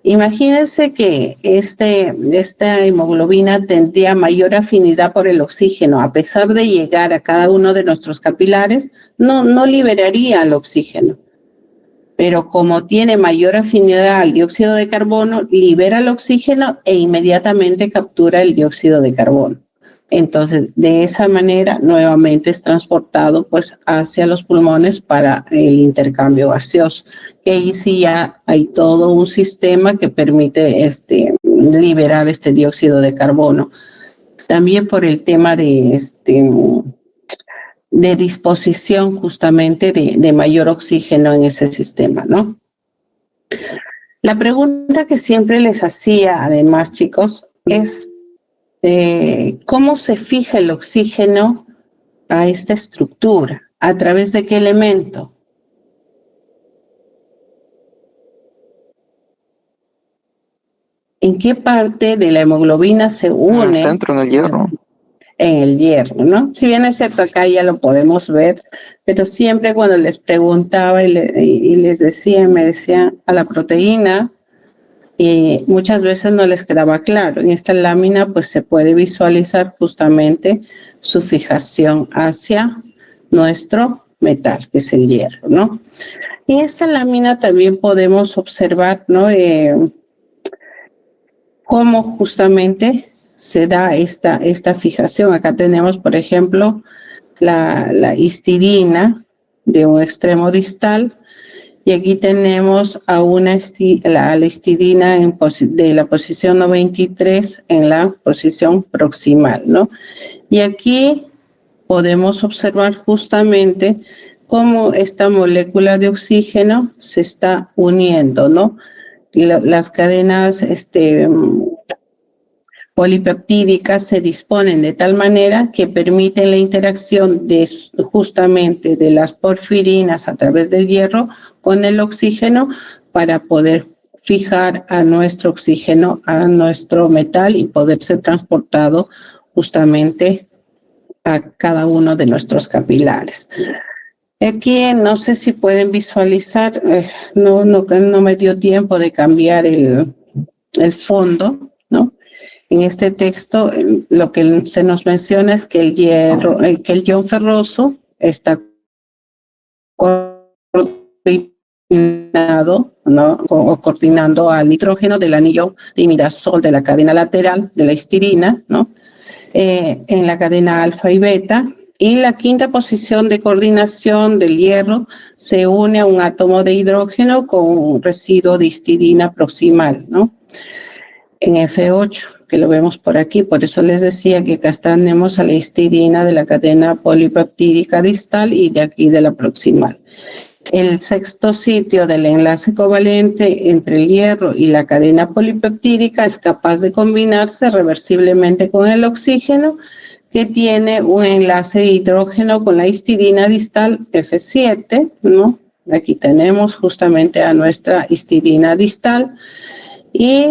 Imagínense que esta hemoglobina tendría mayor afinidad por el oxígeno. A pesar de llegar a cada uno de nuestros capilares, no liberaría el oxígeno. Pero como tiene mayor afinidad al dióxido de carbono, libera el oxígeno e inmediatamente captura el dióxido de carbono. Entonces, de esa manera, nuevamente es transportado pues hacia los pulmones para el intercambio gaseoso. Y ahí sí ya hay todo un sistema que permite liberar este dióxido de carbono. También por el tema de disposición justamente de mayor oxígeno en ese sistema, ¿no? La pregunta que siempre les hacía, además, chicos, es ¿cómo se fija el oxígeno a esta estructura? ¿A través de qué elemento? ¿En qué parte de la hemoglobina se une? En el centro, en el hierro. En el hierro, ¿no? Si bien es cierto, acá ya lo podemos ver, pero siempre cuando les preguntaba y les decía, me decían a la proteína, y muchas veces no les quedaba claro. En esta lámina pues se puede visualizar justamente su fijación hacia nuestro metal, que es el hierro, ¿no? En esta lámina también podemos observar, ¿no? Cómo justamente se da esta fijación. Acá tenemos, por ejemplo, la histidina de un extremo distal. Y aquí tenemos a la histidina de la posición 93 en la posición proximal, ¿no? Y aquí podemos observar justamente cómo esta molécula de oxígeno se está uniendo, ¿no? Las cadenas polipeptídicas se disponen de tal manera que permiten la interacción justamente de las porfirinas a través del hierro con el oxígeno para poder fijar a nuestro oxígeno, a nuestro metal y poder ser transportado justamente a cada uno de nuestros capilares. Aquí no sé si pueden visualizar, no me dio tiempo de cambiar el fondo, ¿no? En este texto lo que se nos menciona es que el hierro, que el ion ferroso está coordinado, ¿no? O coordinando al nitrógeno del anillo de imidazol de la cadena lateral de la histirina, ¿no? En la cadena alfa y beta. Y la quinta posición de coordinación del hierro se une a un átomo de hidrógeno con un residuo de histidina proximal, ¿no? En F8, que lo vemos por aquí, por eso les decía que acá tenemos a la histidina de la cadena polipeptídica distal y de aquí de la proximal. El sexto sitio del enlace covalente entre el hierro y la cadena polipeptídica es capaz de combinarse reversiblemente con el oxígeno, que tiene un enlace de hidrógeno con la histidina distal F7, ¿no? Aquí tenemos justamente a nuestra histidina distal y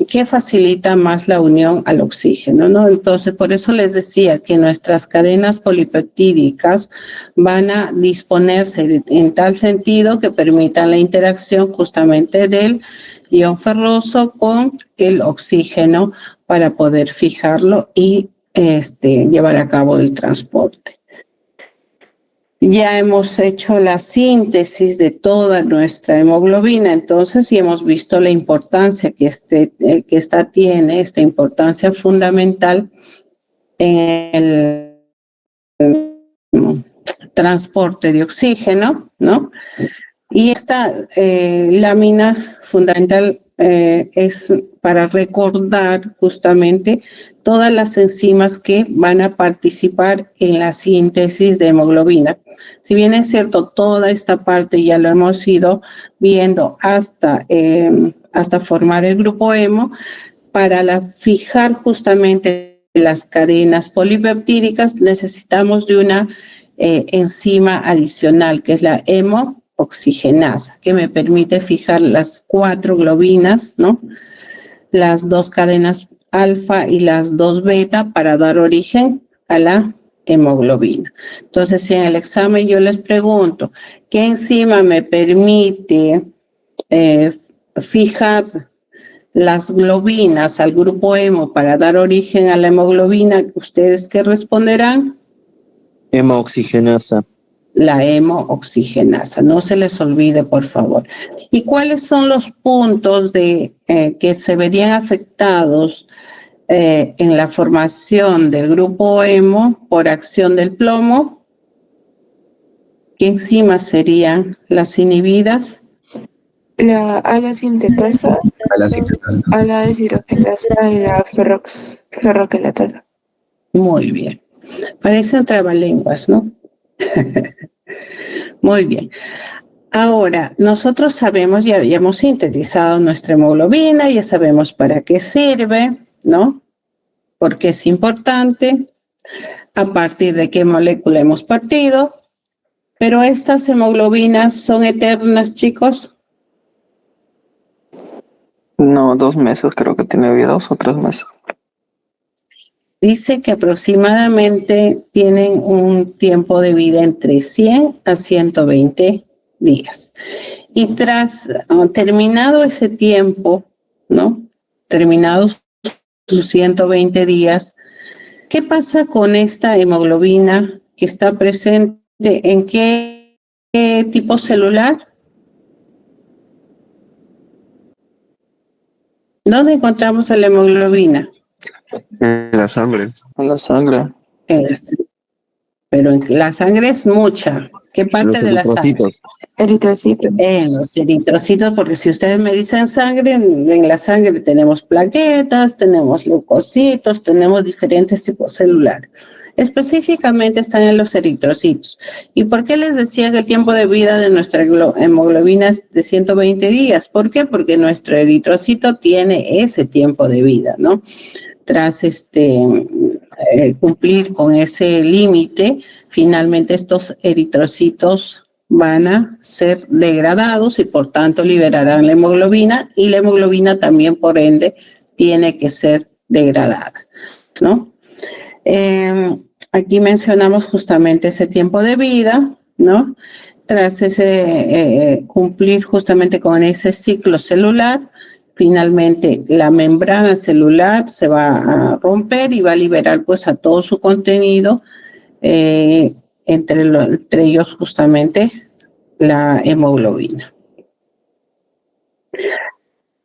que facilita más la unión al oxígeno, ¿no? Entonces, por eso les decía que nuestras cadenas polipeptídicas van a disponerse en tal sentido que permitan la interacción justamente del ion ferroso con el oxígeno para poder fijarlo y llevar a cabo el transporte. Ya hemos hecho la síntesis de toda nuestra hemoglobina, entonces, y hemos visto la importancia que esta tiene, esta importancia fundamental en el transporte de oxígeno, ¿no? Y esta lámina fundamental es para recordar justamente todas las enzimas que van a participar en la síntesis de hemoglobina. Si bien es cierto, toda esta parte ya lo hemos ido viendo hasta formar el grupo hemo, para fijar justamente las cadenas polipeptídicas necesitamos de una enzima adicional, que es la hemooxigenasa, que me permite fijar las 4 globinas, ¿no? Las 2 cadenas alfa y las 2 beta para dar origen a la hemoglobina. Entonces, si en el examen yo les pregunto, ¿qué enzima me permite fijar las globinas al grupo hemo para dar origen a la hemoglobina? ¿Ustedes qué responderán? Hemooxigenasa. La hemooxigenasa, no se les olvide, por favor. ¿Y cuáles son los puntos que se verían afectados en la formación del grupo hemo por acción del plomo? ¿Qué enzimas serían las inhibidas? La ala-sintetasa, ala-deshidrogenasa y la ferroquelatasa. Muy bien. Parecen trabalenguas, ¿no? Muy bien. Ahora, nosotros sabemos, ya habíamos sintetizado nuestra hemoglobina, ya sabemos para qué sirve, ¿no? Porque es importante, a partir de qué molécula hemos partido, pero estas hemoglobinas son eternas, chicos. No, 2 meses creo que tiene vida, 2 o 3 meses. Dice que aproximadamente tienen un tiempo de vida entre 100 a 120 días. Y tras terminado ese tiempo, ¿no? Terminados sus 120 días, ¿qué pasa con esta hemoglobina que está presente? ¿En qué tipo celular? ¿Dónde encontramos a la hemoglobina? En la sangre. En la sangre. Pero en la sangre es mucha. ¿Qué parte de la sangre? Eritrocitos. En los eritrocitos, porque si ustedes me dicen sangre, en la sangre tenemos plaquetas, tenemos leucocitos, tenemos diferentes tipos celulares. Específicamente están en los eritrocitos. ¿Y por qué les decía que el tiempo de vida de nuestra hemoglobina es de 120 días? ¿Por qué? Porque nuestro eritrocito tiene ese tiempo de vida, ¿no? Tras cumplir con ese límite, finalmente estos eritrocitos van a ser degradados y por tanto liberarán la hemoglobina, y la hemoglobina también por ende tiene que ser degradada, ¿no? Aquí mencionamos justamente ese tiempo de vida, ¿no? Tras ese cumplir justamente con ese ciclo celular, finalmente la membrana celular se va a romper y va a liberar pues a todo su contenido, entre ellos justamente la hemoglobina.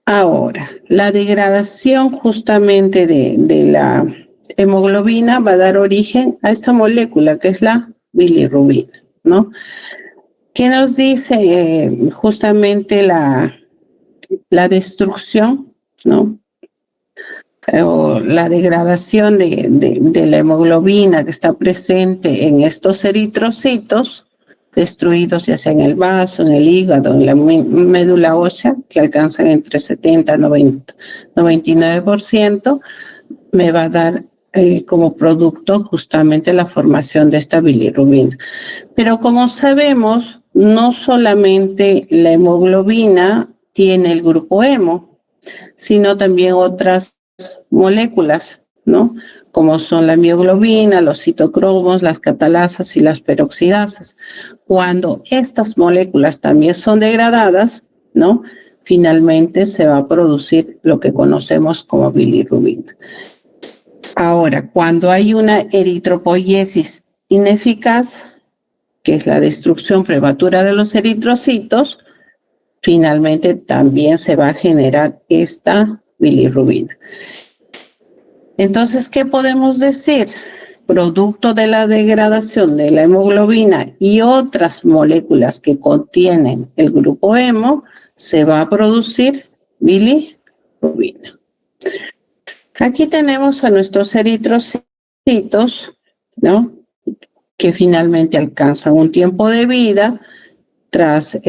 Ahora, la degradación justamente de la hemoglobina va a dar origen a esta molécula que es la bilirrubina, ¿no? ¿Qué nos dice justamente la destrucción, ¿no? O la degradación de la hemoglobina que está presente en estos eritrocitos, destruidos ya sea en el vaso, en el hígado, en la médula ósea, que alcanzan entre 70 y 99%, me va a dar como producto justamente la formación de esta bilirrubina. Pero como sabemos, no solamente la hemoglobina tiene el grupo hemo, sino también otras moléculas, ¿no? Como son la mioglobina, los citocromos, las catalasas y las peroxidasas. Cuando estas moléculas también son degradadas, ¿no? Finalmente se va a producir lo que conocemos como bilirrubina. Ahora, cuando hay una eritropoiesis ineficaz, que es la destrucción prematura de los eritrocitos, finalmente también se va a generar esta bilirrubina. Entonces, ¿qué podemos decir? Producto de la degradación de la hemoglobina y otras moléculas que contienen el grupo hemo, se va a producir bilirrubina. Aquí tenemos a nuestros eritrocitos, ¿no? Que finalmente alcanzan un tiempo de vida. Tras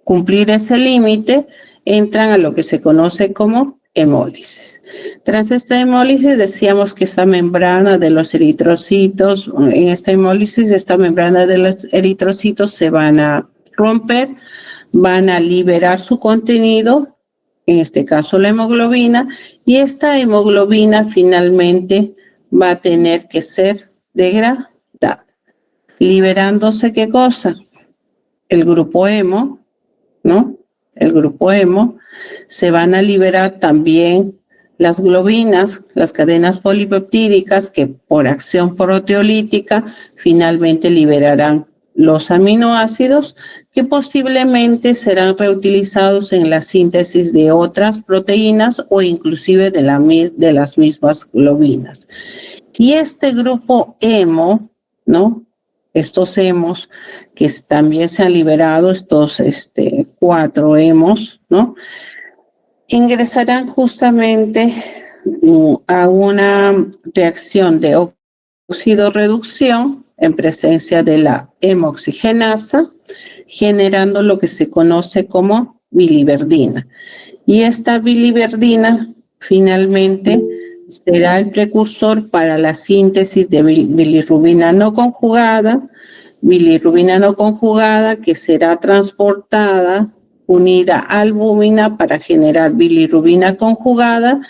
cumplir ese límite, entran a lo que se conoce como hemólisis. Tras esta hemólisis, decíamos que esta membrana de los eritrocitos, en esta hemólisis, esta membrana de los eritrocitos se van a romper, van a liberar su contenido, en este caso la hemoglobina, y esta hemoglobina finalmente va a tener que ser degradada. Liberándose, ¿qué cosa? El grupo hemo, ¿no? El grupo hemo. Se van a liberar también las globinas, las cadenas polipeptídicas que por acción proteolítica finalmente liberarán los aminoácidos que posiblemente serán reutilizados en la síntesis de otras proteínas o inclusive de las mismas globinas. Y este grupo hemo, ¿no? Estos hemos que también se han liberado, estos 4 hemos, ¿no? Ingresarán justamente a una reacción de oxidorreducción en presencia de la hemoxigenasa, generando lo que se conoce como biliverdina. Y esta biliverdina finalmente será el precursor para la síntesis de bilirrubina no conjugada que será transportada unida a albúmina para generar bilirrubina conjugada,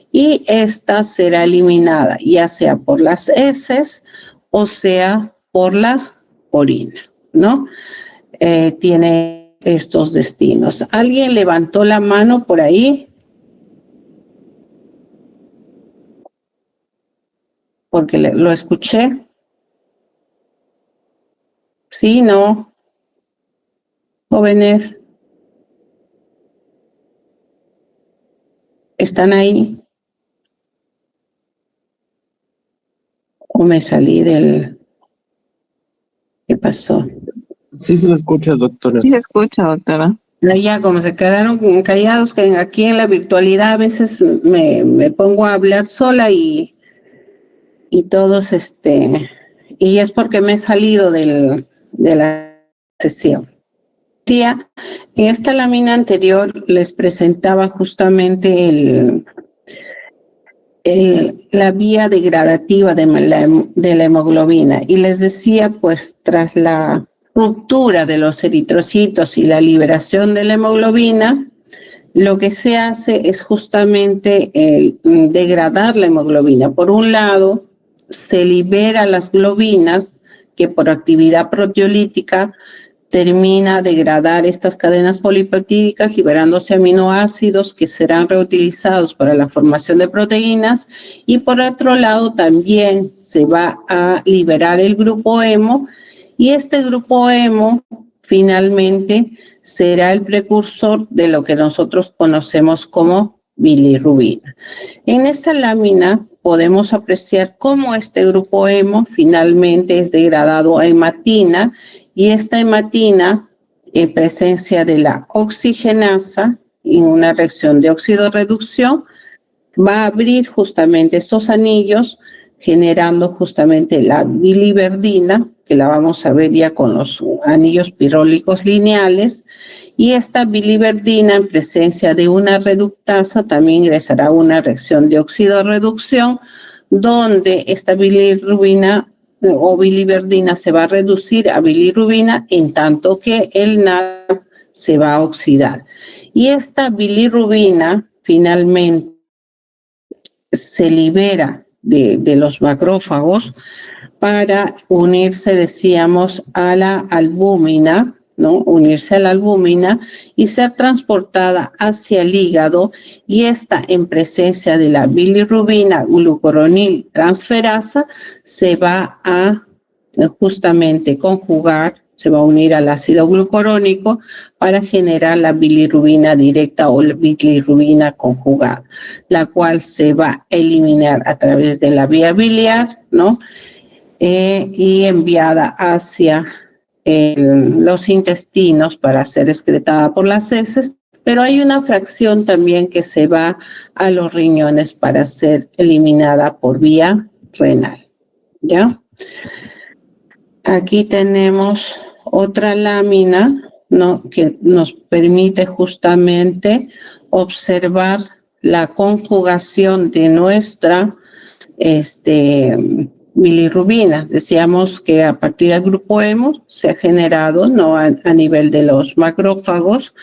y esta será eliminada ya sea por las heces o sea por la orina, ¿no? Tiene estos destinos. ¿Alguien levantó la mano por ahí? Porque lo escuché. Sí, no. Jóvenes, ¿están ahí? ¿O me salí del... ¿Qué pasó? Sí se lo escucha, doctora. Sí se escucha, doctora. Ya como se quedaron callados, que aquí en la virtualidad a veces me pongo a hablar sola y todos y es porque me he salido de la sesión. En esta lámina anterior les presentaba justamente la vía degradativa de la hemoglobina y les decía, pues tras la ruptura de los eritrocitos y la liberación de la hemoglobina, lo que se hace es justamente degradar la hemoglobina. Por un lado, se libera las globinas que por actividad proteolítica termina a degradar estas cadenas polipeptídicas, liberándose aminoácidos que serán reutilizados para la formación de proteínas, y por otro lado también se va a liberar el grupo hemo, y este grupo hemo finalmente será el precursor de lo que nosotros conocemos como bilirrubina. En esta lámina podemos apreciar cómo este grupo hemo finalmente es degradado a hematina, y esta hematina, en presencia de la oxigenasa y una reacción de oxidorreducción, va a abrir justamente estos anillos, generando justamente la biliverdina, que la vamos a ver ya con los anillos pirólicos lineales, y esta biliverdina, en presencia de una reductasa, también ingresará a una reacción de oxidorreducción, donde esta bilirrubina o biliverdina se va a reducir a bilirrubina, en tanto que el NAD se va a oxidar. Y esta bilirrubina finalmente se libera de los macrófagos para unirse, decíamos, a la albúmina, ¿no? Unirse a la albúmina y ser transportada hacia el hígado, y esta, en presencia de la bilirrubina glucuronil transferasa, se va a justamente conjugar, se va a unir al ácido glucurónico para generar la bilirrubina directa o la bilirrubina conjugada, la cual se va a eliminar a través de la vía biliar, ¿no? Y enviada hacia los intestinos para ser excretada por las heces, pero hay una fracción también que se va a los riñones para ser eliminada por vía renal, ¿ya? Aquí tenemos otra lámina, ¿no?, que nos permite justamente observar la conjugación de nuestra bilirrubina. Decíamos que a partir del grupo hemo se ha generado, no a nivel de los macrófagos,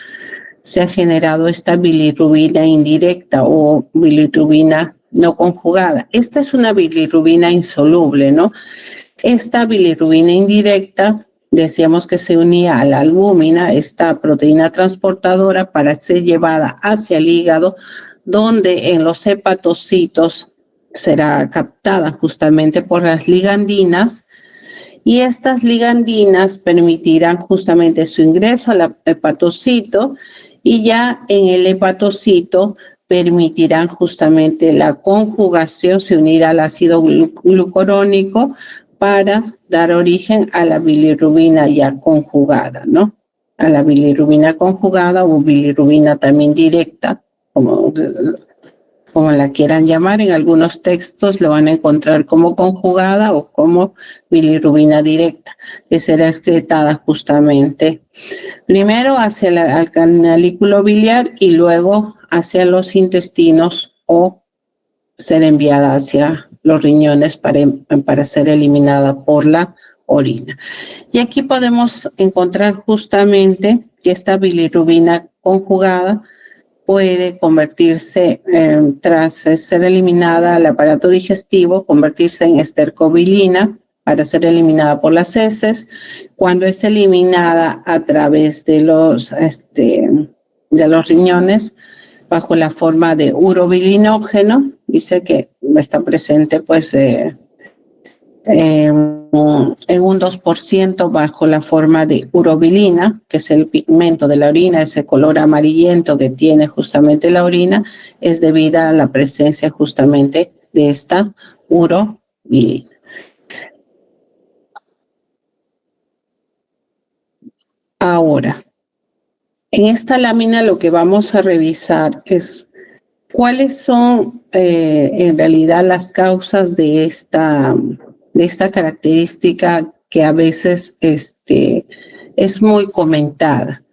se ha generado esta bilirrubina indirecta o bilirrubina no conjugada. Esta es una bilirrubina insoluble, ¿no? Esta bilirrubina indirecta, decíamos que se unía a la albúmina, esta proteína transportadora, para ser llevada hacia el hígado, donde en los hepatocitos será captada justamente por las ligandinas, y estas ligandinas permitirán justamente su ingreso al hepatocito, y ya en el hepatocito permitirán justamente la conjugación, se unirá al ácido glucurónico para dar origen a la bilirrubina ya conjugada, ¿no? A la bilirrubina conjugada o bilirrubina también directa, como la quieran llamar. En algunos textos lo van a encontrar como conjugada o como bilirrubina directa, que será excretada justamente primero hacia el canalículo biliar y luego hacia los intestinos, o ser enviada hacia los riñones para ser eliminada por la orina. Y aquí podemos encontrar justamente que esta bilirrubina conjugada puede convertirse, tras ser eliminada al aparato digestivo, convertirse en estercobilina para ser eliminada por las heces. Cuando es eliminada a través de los riñones bajo la forma de urobilinógeno, dice que está presente pues en un 2% bajo la forma de urobilina, que es el pigmento de la orina, ese color amarillento que tiene justamente la orina, es debida a la presencia justamente de esta urobilina. Ahora, en esta lámina lo que vamos a revisar es cuáles son en realidad las causas de esta característica que a veces es muy comentada,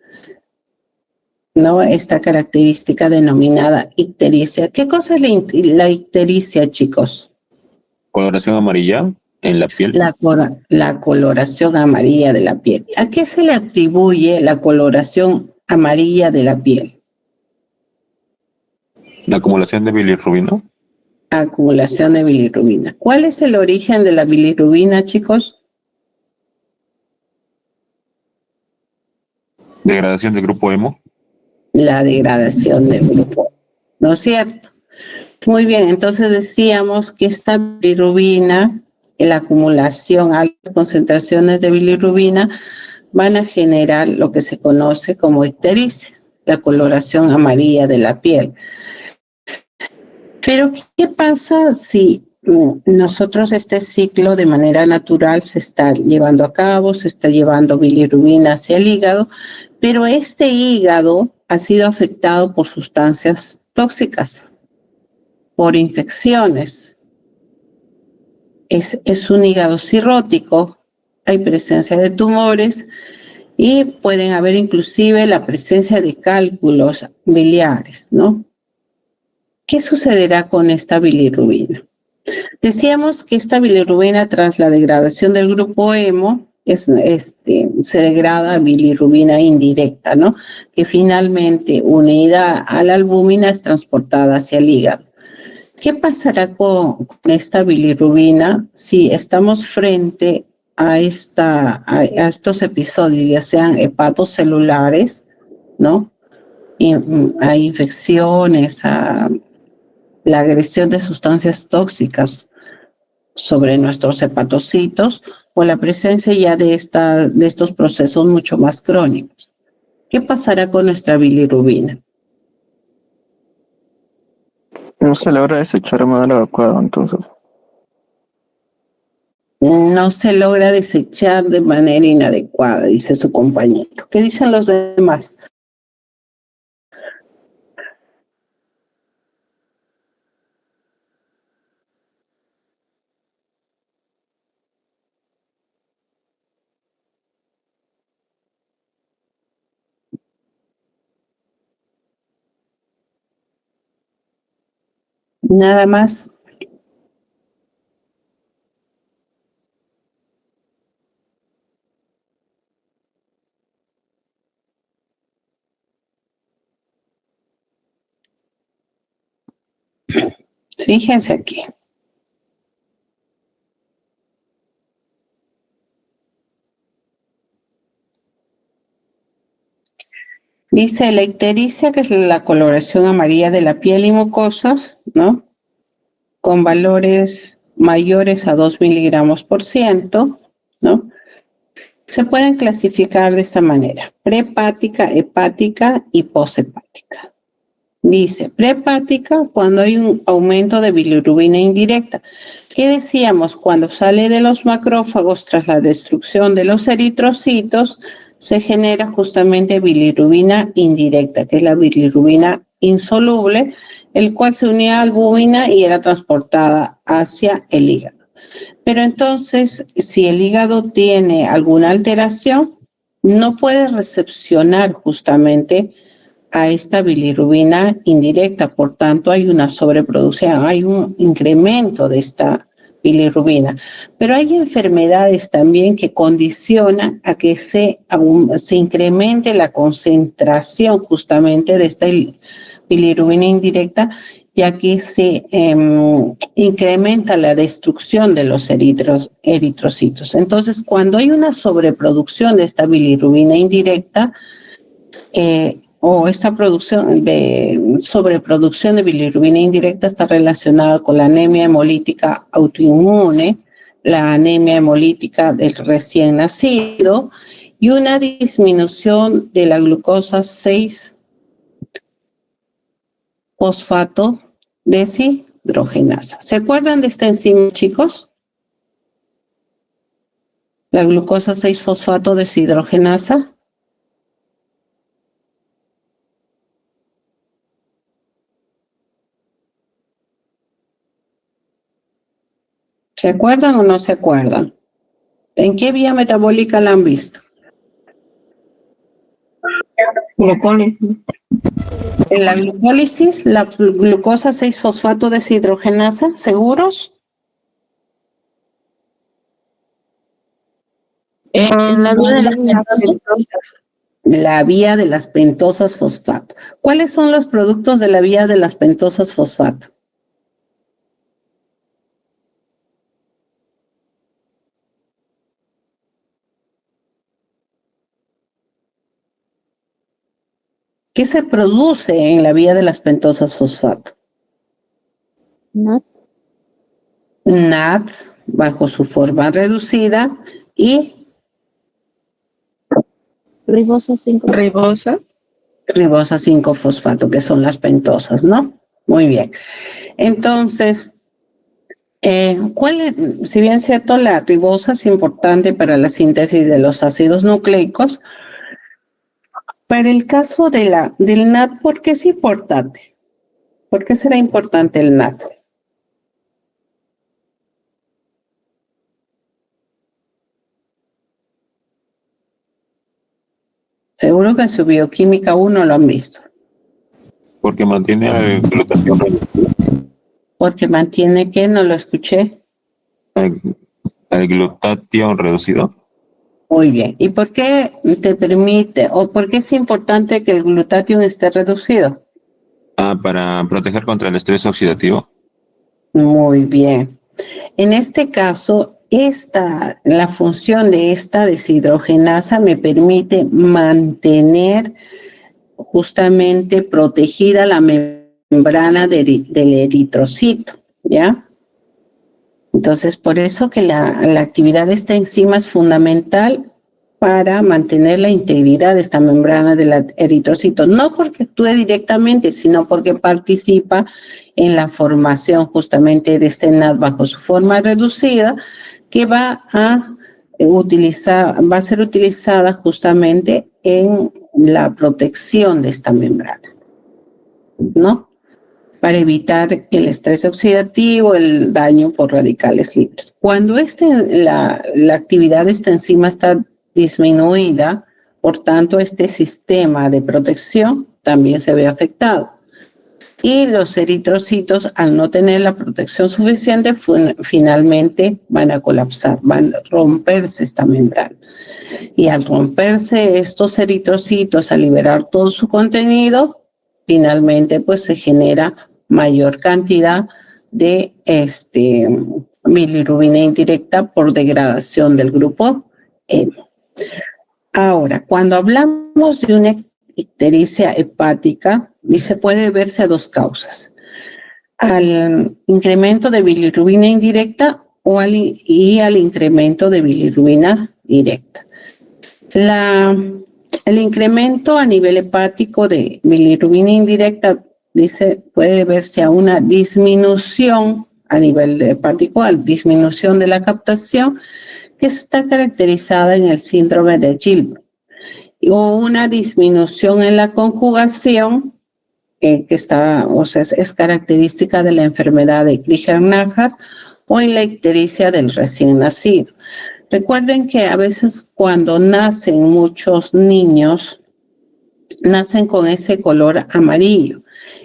¿no? Esta característica denominada ictericia. ¿Qué cosa es la ictericia, chicos? Coloración amarilla en la piel. La coloración amarilla de la piel. ¿A qué se le atribuye la coloración amarilla de la piel? La acumulación de bilirrubina. Acumulación de bilirrubina. ¿Cuál es el origen de la bilirrubina, chicos? Degradación del grupo hemo. La degradación del grupo, ¿no es cierto? Muy bien, entonces decíamos que esta bilirrubina, la acumulación, altas concentraciones de bilirrubina, van a generar lo que se conoce como ictericia, la coloración amarilla de la piel. Pero, ¿qué pasa si nosotros este ciclo de manera natural se está llevando a cabo, se está llevando bilirrubina hacia el hígado, pero este hígado ha sido afectado por sustancias tóxicas, por infecciones? Es un hígado cirrótico, hay presencia de tumores y pueden haber inclusive la presencia de cálculos biliares, ¿no? ¿Qué sucederá con esta bilirrubina? Decíamos que esta bilirrubina, tras la degradación del grupo hemo, se degrada a bilirrubina indirecta, ¿no? Que finalmente, unida a la albúmina, es transportada hacia el hígado. ¿Qué pasará con esta bilirrubina si estamos frente a estos episodios, ya sean hepatocelulares, ¿no? A infecciones, a la agresión de sustancias tóxicas sobre nuestros hepatocitos o la presencia ya de estos procesos mucho más crónicos? ¿Qué pasará con nuestra bilirrubina? No se logra desechar de manera adecuada, entonces. No se logra desechar de manera inadecuada, dice su compañero. ¿Qué dicen los demás? Nada más. Fíjense aquí. Dice la ictericia, que es la coloración amarilla de la piel y mucosas, ¿no? Con valores mayores a 2 miligramos por ciento, ¿no? Se pueden clasificar de esta manera: prehepática, hepática y poshepática. Dice, prehepática, cuando hay un aumento de bilirrubina indirecta. ¿Qué decíamos? Cuando sale de los macrófagos tras la destrucción de los eritrocitos, se genera justamente bilirrubina indirecta, que es la bilirrubina insoluble, el cual se unía a albúmina y era transportada hacia el hígado. Pero entonces, si el hígado tiene alguna alteración, no puede recepcionar justamente a esta bilirrubina indirecta, por tanto hay una sobreproducción, hay un incremento de esta bilirrubina. Pero hay enfermedades también que condicionan a que se incremente la concentración justamente de esta bilirrubina indirecta, ya que se incrementa la destrucción de los eritrocitos. Entonces, cuando hay una sobreproducción de esta bilirrubina indirecta, o esta sobreproducción de bilirrubina indirecta está relacionada con la anemia hemolítica autoinmune, la anemia hemolítica del recién nacido y una disminución de la glucosa 6-fosfato deshidrogenasa. ¿Se acuerdan de esta enzima, chicos? La glucosa 6-fosfato deshidrogenasa. ¿Se acuerdan o no se acuerdan? ¿En qué vía metabólica la han visto? Glucólisis. En la glucólisis, la glucosa 6-fosfato deshidrogenasa, ¿seguros? En la vía de las pentosas. La vía de las pentosas fosfato. ¿Cuáles son los productos de la vía de las pentosas fosfato? ¿Qué se produce en la vía de las pentosas fosfato? NAT. NAD bajo su forma reducida y Ribosa 5. Ribosa. ribosa 5-fosfato, que son las pentosas, ¿no? Muy bien. Entonces, si bien es cierto, la ribosa es importante para la síntesis de los ácidos nucleicos, para el caso del NAD, ¿por qué es importante? ¿Por qué será importante el NAD? Seguro que en su bioquímica 1 lo han visto. Porque mantiene el glutatión reducido. Porque mantiene que, no lo escuché. El glutatión reducido. Muy bien. ¿Y por qué te permite, o por qué es importante que el glutatión esté reducido? Para proteger contra el estrés oxidativo. Muy bien. En este caso, la función de esta deshidrogenasa me permite mantener justamente protegida la membrana del eritrocito, ¿ya? Entonces, por eso que la actividad de esta enzima es fundamental para mantener la integridad de esta membrana del eritrocito, no porque actúe directamente, sino porque participa en la formación justamente de este NAD bajo su forma reducida, que va a ser utilizada justamente en la protección de esta membrana, ¿no? Para evitar el estrés oxidativo, el daño por radicales libres. Cuando la actividad de esta enzima está disminuida, por tanto, este sistema de protección también se ve afectado. Y los eritrocitos, al no tener la protección suficiente, finalmente van a colapsar, van a romperse esta membrana. Y al romperse estos eritrocitos, al liberar todo su contenido, finalmente pues se genera mayor cantidad de bilirrubina indirecta por degradación del grupo hemo. Ahora, cuando hablamos de una ictericia hepática, se puede verse a dos causas: al incremento de bilirrubina indirecta y al incremento de bilirrubina directa. El incremento a nivel hepático de bilirrubina indirecta puede verse a una disminución a nivel hepático, a disminución de la captación, que está caracterizada en el síndrome de Gilbert, o una disminución en la conjugación que es característica de la enfermedad de Crigler-Najjar, o en la ictericia del recién nacido. Recuerden que a veces cuando nacen muchos niños, nacen con ese color amarillo.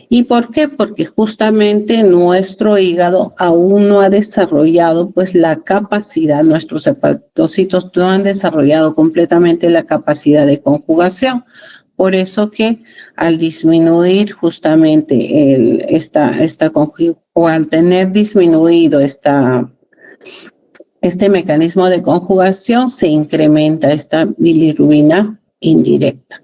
¿Y por qué? Porque justamente nuestro hígado aún no ha desarrollado pues la capacidad, nuestros hepatocitos no han desarrollado completamente la capacidad de conjugación. Por eso que al disminuir justamente o al tener disminuido este mecanismo de conjugación, se incrementa esta bilirrubina indirecta.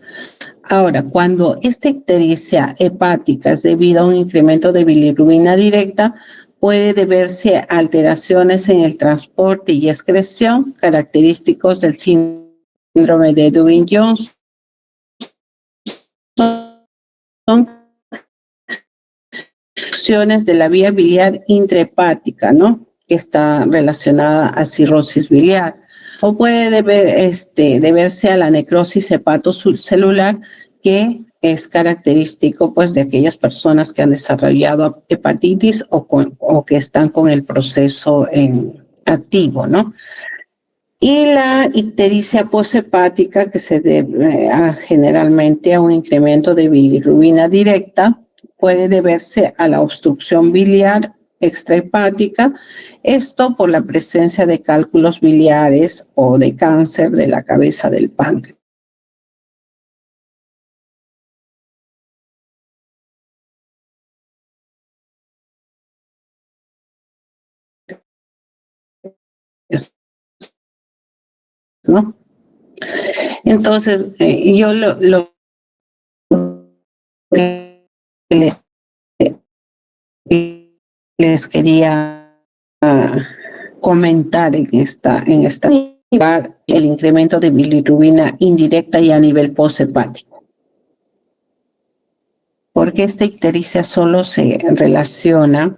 Ahora, cuando esta ictericia hepática es debido a un incremento de bilirrubina directa, puede deberse a alteraciones en el transporte y excreción característicos del síndrome de Ewing-Johnson. Son acciones de la vía biliar intrahepática, ¿no? Que está relacionada a cirrosis biliar. O puede deberse a la necrosis hepatocelular, que es característico pues de aquellas personas que han desarrollado hepatitis o que están con el proceso activo, ¿no? Y la ictericia poshepática, que se debe generalmente a un incremento de bilirrubina directa, puede deberse a la obstrucción biliar extrahepática, esto por la presencia de cálculos biliares o de cáncer de la cabeza del páncreas. ¿No? Entonces, yo lo que les quería comentar en esta el incremento de bilirrubina indirecta y a nivel posthepático. Porque esta ictericia solo se relaciona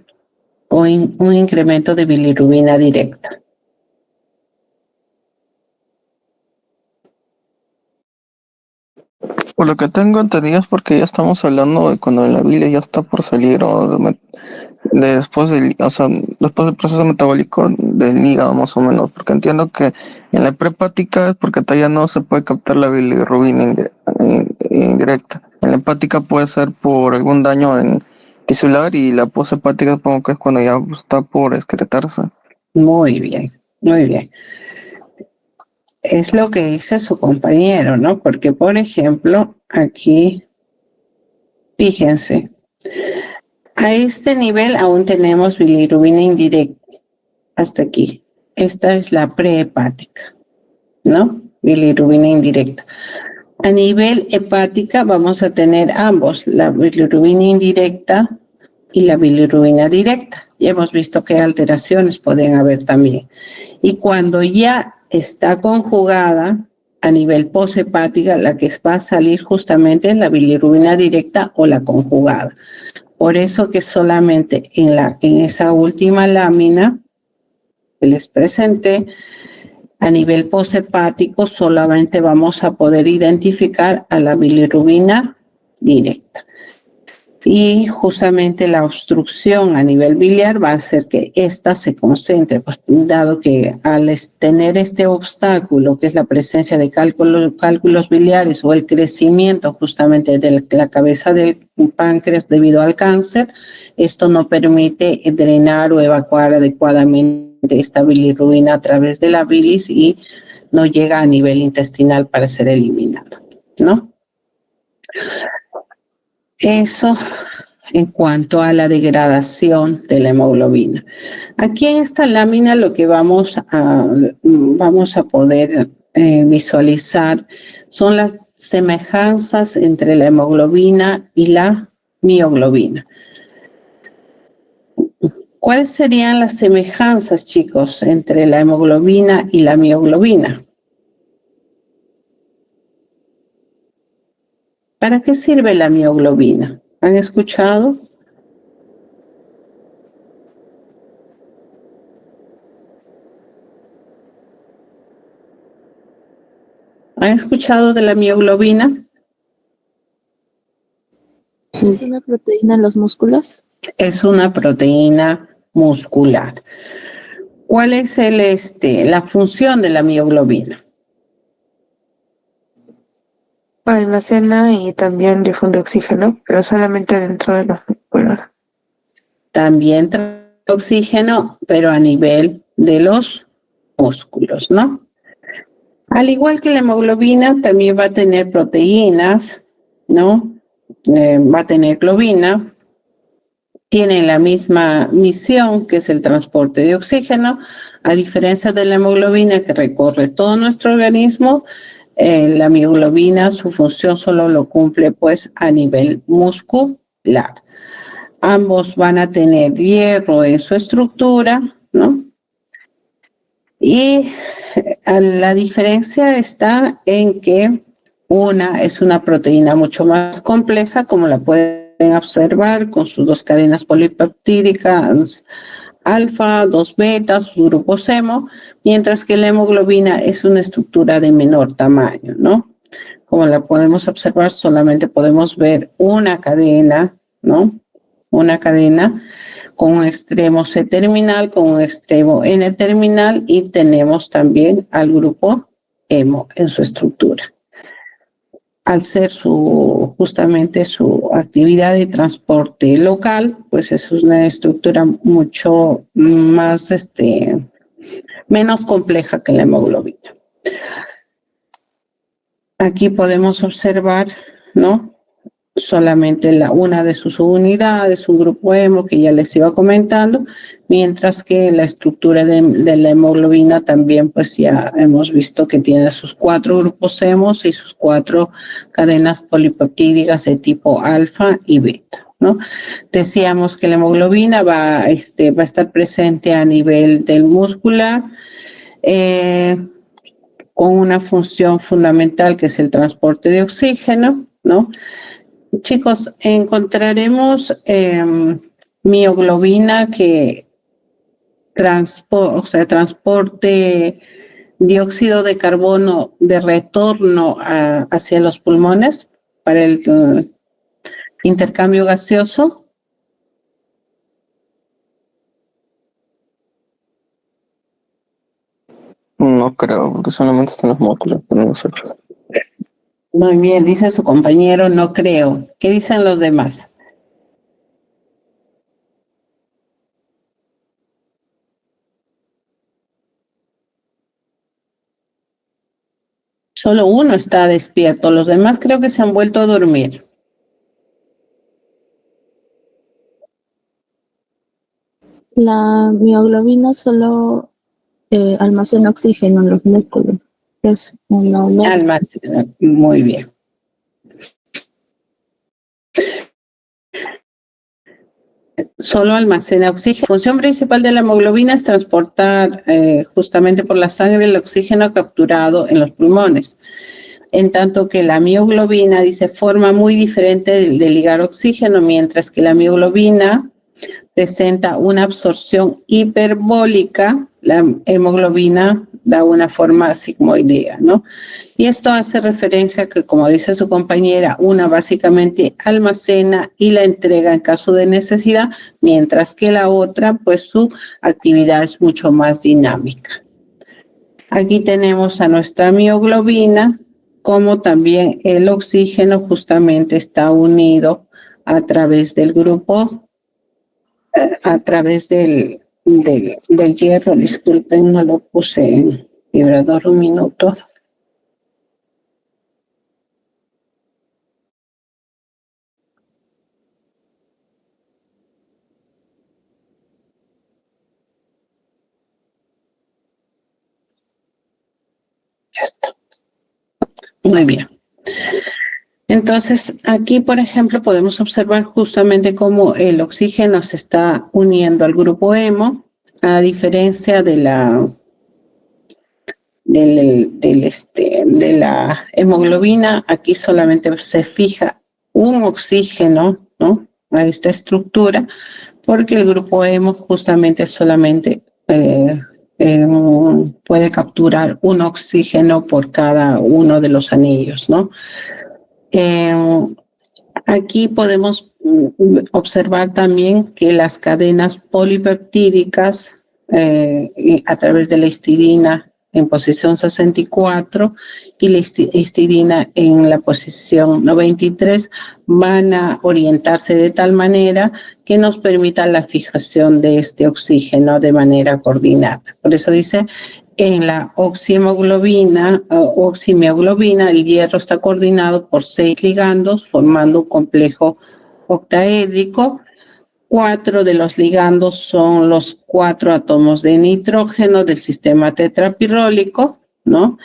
con un incremento de bilirrubina directa. Por lo que tengo entendido es porque ya estamos hablando de cuando la bilis ya está por salir después del proceso metabólico del hígado más o menos, porque entiendo que en la prehepática es porque todavía no se puede captar la bilirrubina indirecta. En la hepática puede ser por algún daño tisular y la poshepática supongo que es cuando ya está por excretarse. Muy bien, muy bien. Es lo que dice su compañero, ¿no? Porque, por ejemplo, aquí, fíjense, a este nivel aún tenemos bilirrubina indirecta, hasta aquí. Esta es la prehepática, ¿no? Bilirrubina indirecta. A nivel hepática vamos a tener ambos, la bilirrubina indirecta y la bilirrubina directa. Ya hemos visto qué alteraciones pueden haber también. Y cuando ya está conjugada a nivel poshepática, la que va a salir justamente es la bilirrubina directa o la conjugada. Por eso que solamente en esa última lámina que les presenté, a nivel poshepático solamente vamos a poder identificar a la bilirrubina directa. Y justamente la obstrucción a nivel biliar va a hacer que ésta se concentre, pues, dado que al tener este obstáculo, que es la presencia de cálculos biliares o el crecimiento justamente de la cabeza del páncreas debido al cáncer, esto no permite drenar o evacuar adecuadamente esta bilirrubina a través de la bilis y no llega a nivel intestinal para ser eliminado, ¿no? Eso en cuanto a la degradación de la hemoglobina. Aquí en esta lámina lo que vamos a poder visualizar son las semejanzas entre la hemoglobina y la mioglobina. ¿Cuáles serían las semejanzas, chicos, entre la hemoglobina y la mioglobina? ¿Para qué sirve la mioglobina? ¿Han escuchado? ¿Han escuchado de la mioglobina? ¿Es una proteína en los músculos? Es una proteína muscular. ¿Cuál es la función de la mioglobina? Almacena y también difunde oxígeno, pero solamente dentro de los músculos. También trae oxígeno, pero a nivel de los músculos, ¿no? Al igual que la hemoglobina, también va a tener proteínas, ¿no? Va a tener globina. Tienen la misma misión, que es el transporte de oxígeno, a diferencia de la hemoglobina que recorre todo nuestro organismo. La mioglobina, su función solo lo cumple pues a nivel muscular. Ambos van a tener hierro en su estructura, ¿no? Y la diferencia está en que una es una proteína mucho más compleja, como la pueden observar con sus dos cadenas polipeptídicas alfa, 2 beta, sus grupos hemo, mientras que la hemoglobina es una estructura de menor tamaño, ¿no? Como la podemos observar, solamente podemos ver una cadena, ¿no? Una cadena con un extremo C terminal, con un extremo N terminal, y tenemos también al grupo hemo en su estructura. Al ser justamente su actividad de transporte local, pues es una estructura mucho más, menos compleja que la hemoglobina. Aquí podemos observar, ¿no? solamente una de sus unidades, un grupo hemo que ya les iba comentando, mientras que la estructura de la hemoglobina también pues ya hemos visto que tiene sus 4 grupos hemos y sus 4 cadenas polipeptídicas de tipo alfa y beta, ¿no? Decíamos que la hemoglobina va a estar presente a nivel del muscular, con una función fundamental que es el transporte de oxígeno, ¿no? Chicos, encontraremos mioglobina que transporte dióxido de carbono de retorno hacia los pulmones para el intercambio gaseoso. No creo, porque solamente están los módulos para nosotros. Muy bien, dice su compañero, no creo. ¿Qué dicen los demás? Solo uno está despierto, los demás creo que se han vuelto a dormir. La mioglobina solo almacena oxígeno en los músculos. Es una Almacena, muy bien. Solo almacena oxígeno. La función principal de la hemoglobina es transportar justamente por la sangre el oxígeno capturado en los pulmones. En tanto que la mioglobina, dice, forma muy diferente de ligar oxígeno, mientras que la mioglobina presenta una absorción hiperbólica, la hemoglobina da una forma sigmoidea, ¿no? Y esto hace referencia a que, como dice su compañera, una básicamente almacena y la entrega en caso de necesidad, mientras que la otra, pues su actividad es mucho más dinámica. Aquí tenemos a nuestra mioglobina, como también el oxígeno justamente está unido a través del grupo, a través del hierro. Disculpen, no lo puse en vibrador un minuto. Ya está. Muy bien. Entonces, aquí, por ejemplo, podemos observar justamente cómo el oxígeno se está uniendo al grupo hemo, a diferencia de la hemoglobina. Aquí solamente se fija un oxígeno, ¿no?, a esta estructura, porque el grupo hemo justamente solamente puede capturar un oxígeno por cada uno de los anillos, ¿no? Aquí podemos observar también que las cadenas polipeptídicas a través de la histidina en posición 64 y la histidina en la posición 93 van a orientarse de tal manera que nos permita la fijación de este oxígeno de manera coordinada. Por eso dice, en la oximioglobina, el hierro está coordinado por 6 ligandos formando un complejo octaédrico. 4 de los ligandos son los 4 átomos de nitrógeno del sistema tetrapirólico, ¿no?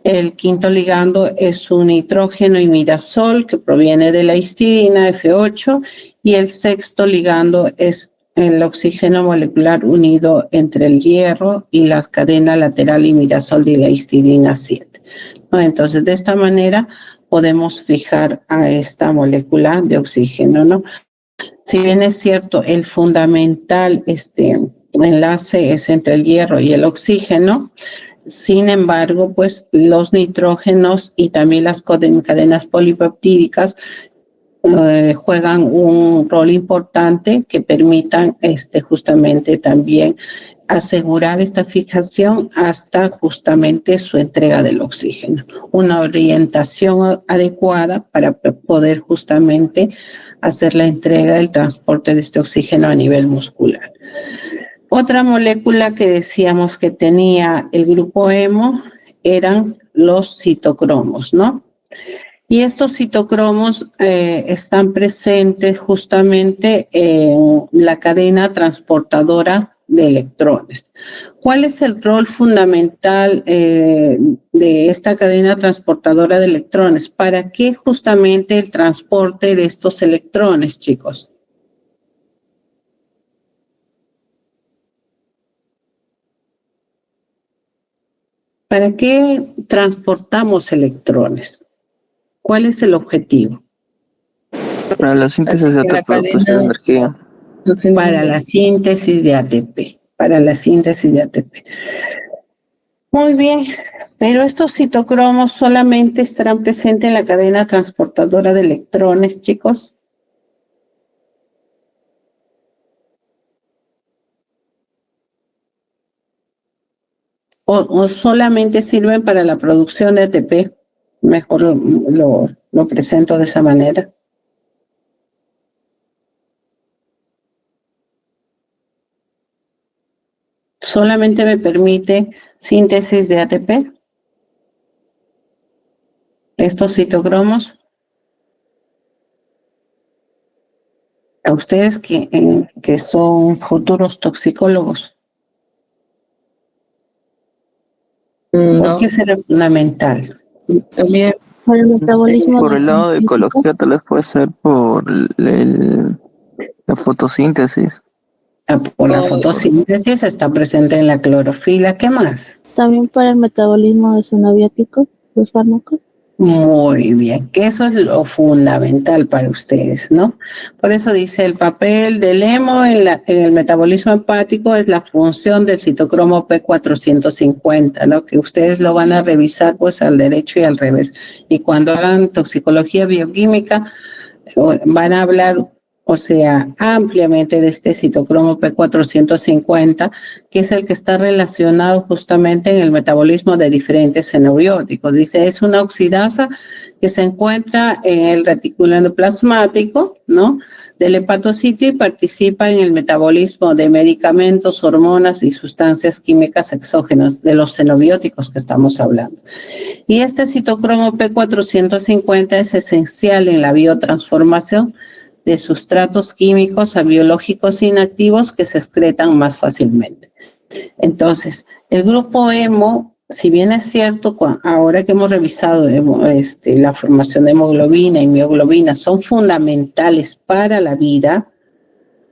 El quinto ligando es un nitrógeno imidazol que proviene de la histidina F8 y el sexto ligando es el oxígeno molecular unido entre el hierro y la cadena lateral imidazol de la histidina 7. ¿No? Entonces, de esta manera podemos fijar a esta molécula de oxígeno, ¿no? Si bien es cierto, el fundamental enlace es entre el hierro y el oxígeno, sin embargo, pues los nitrógenos y también las cadenas polipeptídicas juegan un rol importante que permitan justamente también asegurar esta fijación hasta justamente su entrega del oxígeno. Una orientación adecuada para poder justamente hacer la entrega del transporte de este oxígeno a nivel muscular. Otra molécula que decíamos que tenía el grupo hemo eran los citocromos, ¿no? Y estos citocromos están presentes justamente en la cadena transportadora de electrones. ¿Cuál es el rol fundamental de esta cadena transportadora de electrones? ¿Para qué justamente el transporte de estos electrones, chicos? ¿Para qué transportamos electrones? ¿Cuál es el objetivo? Para la síntesis de ATP, pues, de energía. Para la síntesis de ATP. Para la síntesis de ATP. Muy bien, pero estos citocromos solamente estarán presentes en la cadena transportadora de electrones, chicos. O solamente sirven para la producción de ATP. Mejor lo presento de esa manera. ¿Solamente me permite síntesis de ATP? Estos citocromos. A ustedes que son futuros toxicólogos. ¿Por qué será fundamental? También Por el metabolismo. Por el lado de ecología, tal vez puede ser por la fotosíntesis. Por la fotosíntesis está presente en la clorofila. ¿Qué más? También para el metabolismo de xenobióticos, los fármacos. Muy bien, que eso es lo fundamental para ustedes, ¿no? Por eso dice, el papel del hemo en el metabolismo hepático es la función del citocromo P450, ¿no? Que ustedes lo van a revisar pues al derecho y al revés. Y cuando hagan toxicología bioquímica, van a hablar, o sea, ampliamente de este citocromo P450, que es el que está relacionado justamente en el metabolismo de diferentes xenobióticos. Dice, es una oxidasa que se encuentra en el retículo endoplasmático, ¿no?, del hepatocito y participa en el metabolismo de medicamentos, hormonas y sustancias químicas exógenas de los xenobióticos que estamos hablando. Y este citocromo P450 es esencial en la biotransformación de sustratos químicos a biológicos inactivos que se excretan más fácilmente. Entonces, el grupo hemo, si bien es cierto, ahora que hemos revisado la formación de hemoglobina y mioglobina son fundamentales para la vida,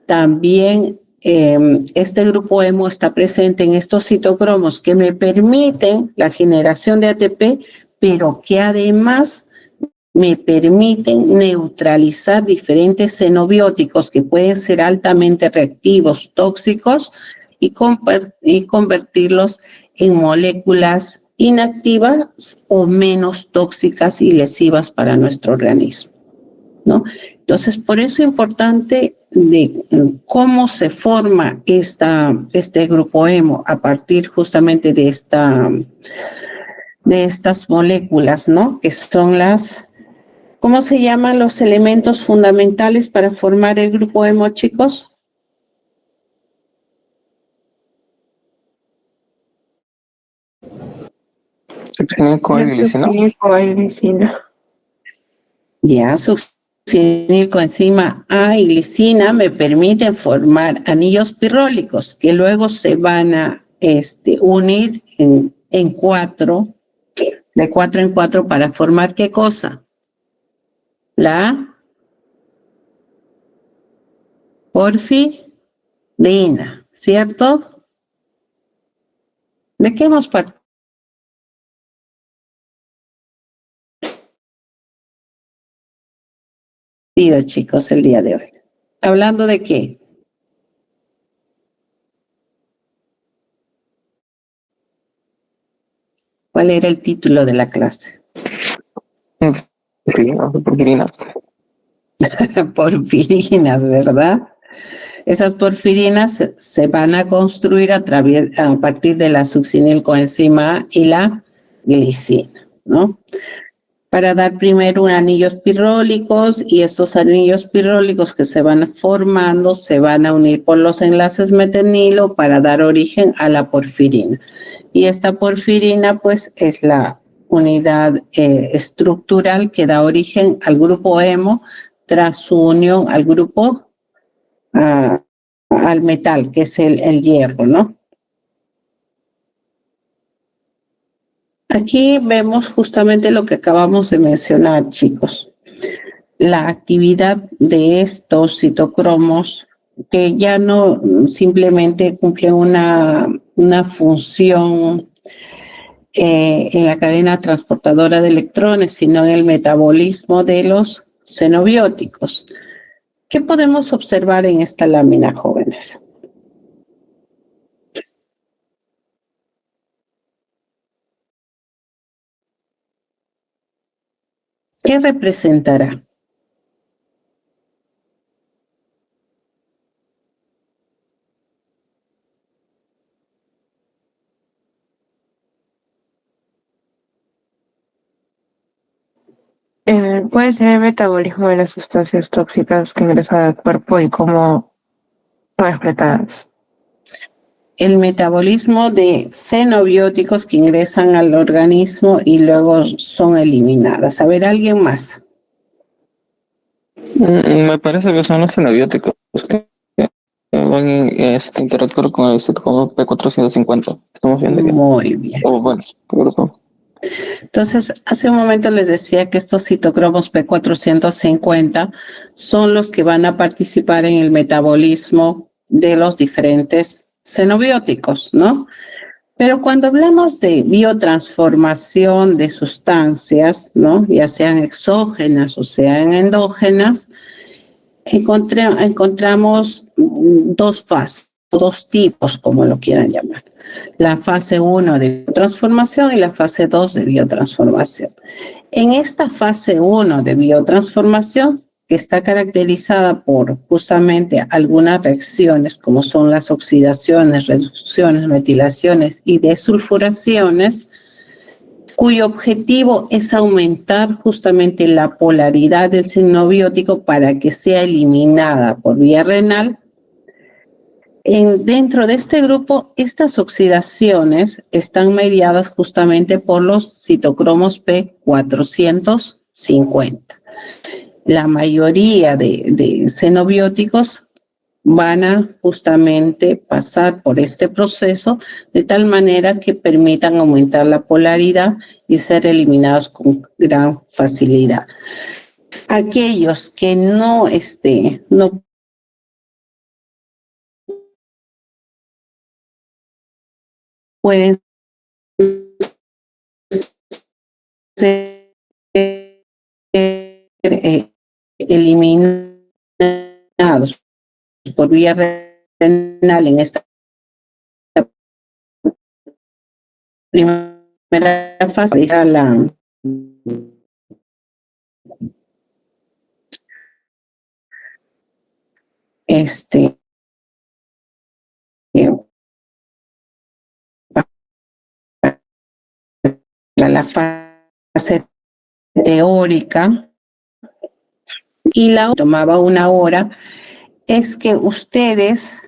también este grupo hemo está presente en estos citocromos que me permiten la generación de ATP, pero que además me permiten neutralizar diferentes xenobióticos que pueden ser altamente reactivos, tóxicos, y convertirlos en moléculas inactivas o menos tóxicas y lesivas para nuestro organismo, ¿no? Entonces, por eso es importante de cómo se forma este grupo hemo a partir justamente de estas moléculas, ¿no? Que son ¿cómo se llaman los elementos fundamentales para formar el grupo hemo, chicos? Succinilcoaglicina. Ya, succinilcoenzima A y glicina me permiten formar anillos pirrólicos que luego se van a unir en cuatro, de 4 en 4 para formar ¿qué cosa? La porfirina, ¿cierto? ¿De qué hemos partido, chicos, el día de hoy? ¿Hablando de qué? ¿Cuál era el título de la clase? Porfirinas. Porfirinas, ¿verdad? Esas porfirinas se van a construir a partir de la succinilcoenzima A y la glicina, ¿no? Para dar primero anillos pirrólicos, y estos anillos pirrólicos que se van formando se van a unir por los enlaces metenilo para dar origen a la porfirina. Y esta porfirina pues es la unidad estructural que da origen al grupo hemo tras su unión al grupo, al metal, que es el hierro, ¿no? Aquí vemos justamente lo que acabamos de mencionar, chicos. La actividad de estos citocromos que ya no simplemente cumplen una función en la cadena transportadora de electrones, sino en el metabolismo de los xenobióticos. ¿Qué podemos observar en esta lámina, jóvenes? ¿Qué representará? Puede ser el metabolismo de las sustancias tóxicas que ingresan al cuerpo y cómo son excretadas. El metabolismo de xenobióticos que ingresan al organismo y luego son eliminadas. A ver, ¿alguien más? Me parece que son los xenobióticos que van a interactuar con el citocromo P450. Estamos viendo que... Muy bien. bueno, grupo. Entonces, hace un momento les decía que estos citocromos P450 son los que van a participar en el metabolismo de los diferentes xenobióticos, ¿no? Pero cuando hablamos de biotransformación de sustancias, ¿no? Ya sean exógenas o sean endógenas, encontramos dos fases, dos tipos, como lo quieran llamar. La fase 1 de biotransformación y la fase 2 de biotransformación. En esta fase 1 de biotransformación, que está caracterizada por justamente algunas reacciones como son las oxidaciones, reducciones, metilaciones y desulfuraciones, cuyo objetivo es aumentar justamente la polaridad del xenobiótico para que sea eliminada por vía renal. Dentro de este grupo, estas oxidaciones están mediadas justamente por los citocromos P450. La mayoría de xenobióticos van a justamente pasar por este proceso de tal manera que permitan aumentar la polaridad y ser eliminados con gran facilidad. Aquellos que no pueden ser eliminados por vía renal en esta primera fase, la fase teórica, y la tomaba una hora, es que ustedes,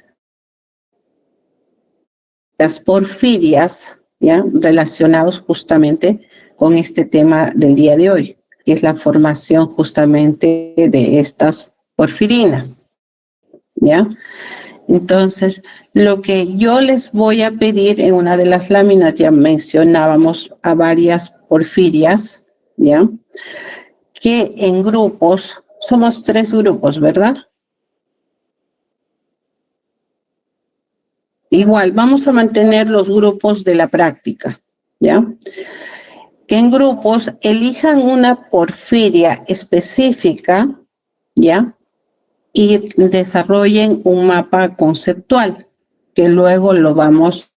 las porfirias, ¿ya? Relacionados justamente con este tema del día de hoy, que es la formación justamente de estas porfirinas, ¿ya? Entonces, lo que yo les voy a pedir en una de las láminas, ya mencionábamos a varias porfirias, ¿ya? Que en grupos, somos 3 grupos, ¿verdad? Igual, vamos a mantener los grupos de la práctica, ¿ya? Que en grupos elijan una porfiria específica, ¿ya? Y desarrollen un mapa conceptual, que luego lo vamos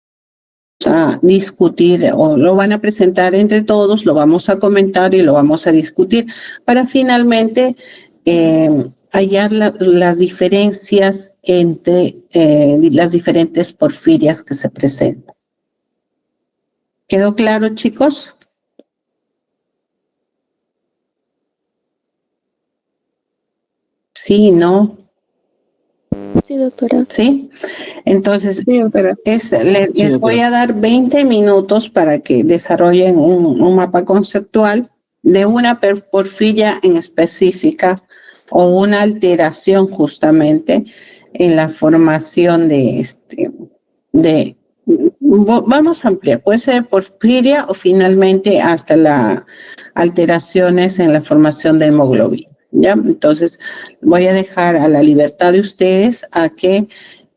a discutir o lo van a presentar entre todos, lo vamos a comentar y lo vamos a discutir para finalmente hallar las diferencias entre las diferentes porfirias que se presentan. ¿Quedó claro, chicos? Sí, ¿no? Sí, doctora. ¿Sí? Entonces, Sí, doctora. les voy a dar 20 minutos para que desarrollen un mapa conceptual de una porfiria en específica o una alteración justamente en la formación vamos a ampliar, puede ser porfiria o finalmente hasta las alteraciones en la formación de hemoglobina. ¿Ya? Entonces, voy a dejar a la libertad de ustedes a que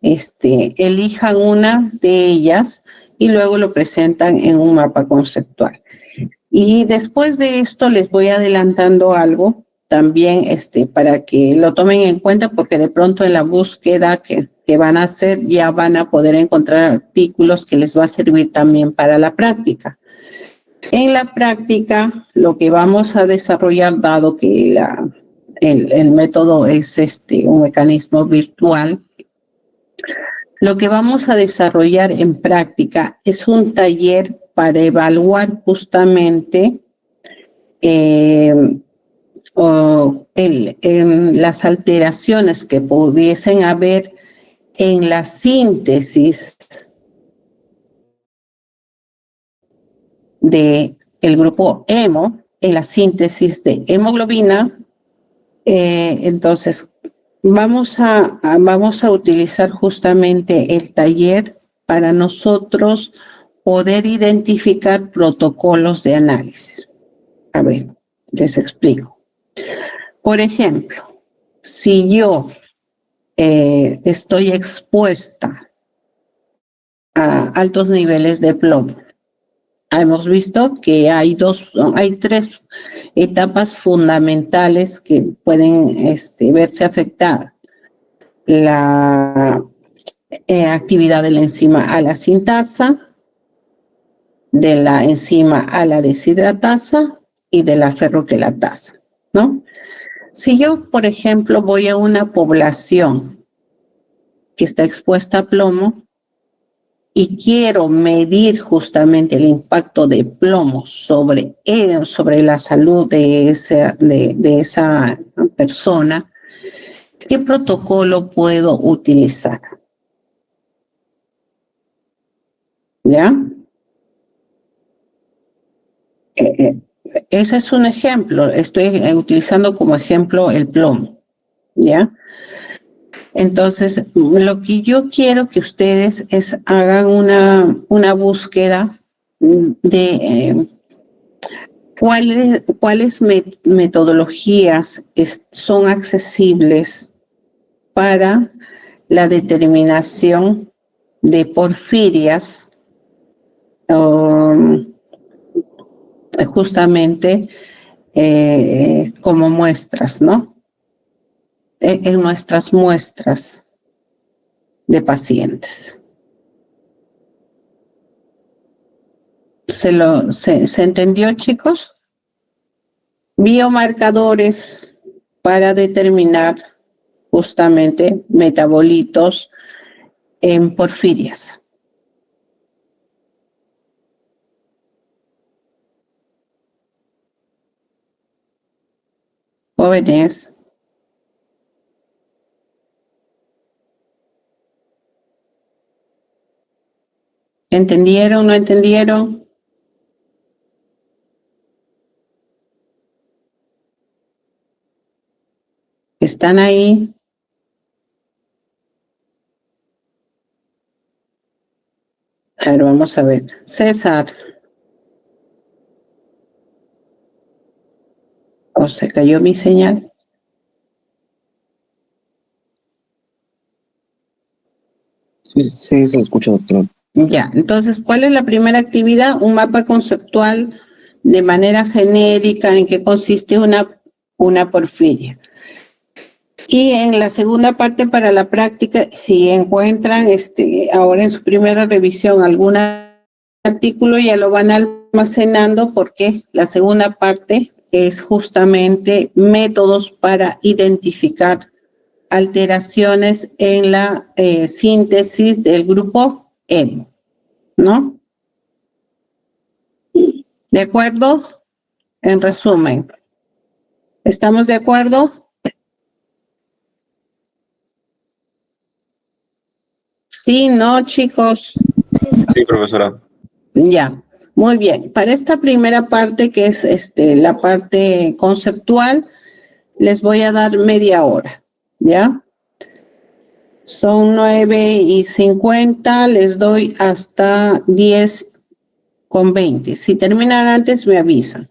elijan una de ellas y luego lo presentan en un mapa conceptual. Y después de esto les voy adelantando algo también para que lo tomen en cuenta, porque de pronto en la búsqueda que van a hacer ya van a poder encontrar artículos que les va a servir también para la práctica. En la práctica, lo que vamos a desarrollar, dado que el método es un mecanismo virtual, lo que vamos a desarrollar en práctica es un taller para evaluar justamente las alteraciones que pudiesen haber en la síntesis del grupo hemo, en la síntesis de hemoglobina. Entonces, vamos a utilizar justamente el taller para nosotros poder identificar protocolos de análisis. A ver, les explico. Por ejemplo, si yo estoy expuesta a altos niveles de plomo, hemos visto que hay tres etapas fundamentales que pueden verse afectadas. La actividad de la enzima a la sintasa, de la enzima a la deshidratasa y de la ferroquelatasa, ¿no? Si yo, por ejemplo, voy a una población que está expuesta a plomo y quiero medir justamente el impacto de plomo sobre la salud de esa persona, ¿qué protocolo puedo utilizar? ¿Ya? Ese es un ejemplo. Estoy utilizando como ejemplo el plomo. ¿Ya? Entonces, lo que yo quiero que ustedes hagan una búsqueda de cuáles metodologías son accesibles para la determinación de porfirias, justamente como muestras, ¿no? En nuestras muestras de pacientes. ¿Se entendió, chicos? Biomarcadores para determinar justamente metabolitos en porfirias. Jóvenes. ¿Entendieron? ¿No entendieron? ¿Están ahí? A ver, vamos a ver. César. ¿O se cayó mi señal? Sí, se escucha, doctor. Ya, entonces, ¿cuál es la primera actividad? Un mapa conceptual de manera genérica en que consiste una porfiria. Y en la segunda parte para la práctica, si encuentran ahora en su primera revisión algún artículo, ya lo van almacenando, porque la segunda parte es justamente métodos para identificar alteraciones en la síntesis del grupo hemo, ¿no? ¿De acuerdo? En resumen, ¿estamos de acuerdo? Sí, no, chicos. Sí, profesora. Ya, muy bien. Para esta primera parte, que es la parte conceptual, les voy a dar media hora, ¿ya? Son 9:50, les doy hasta 10:20. Si terminan antes, me avisan.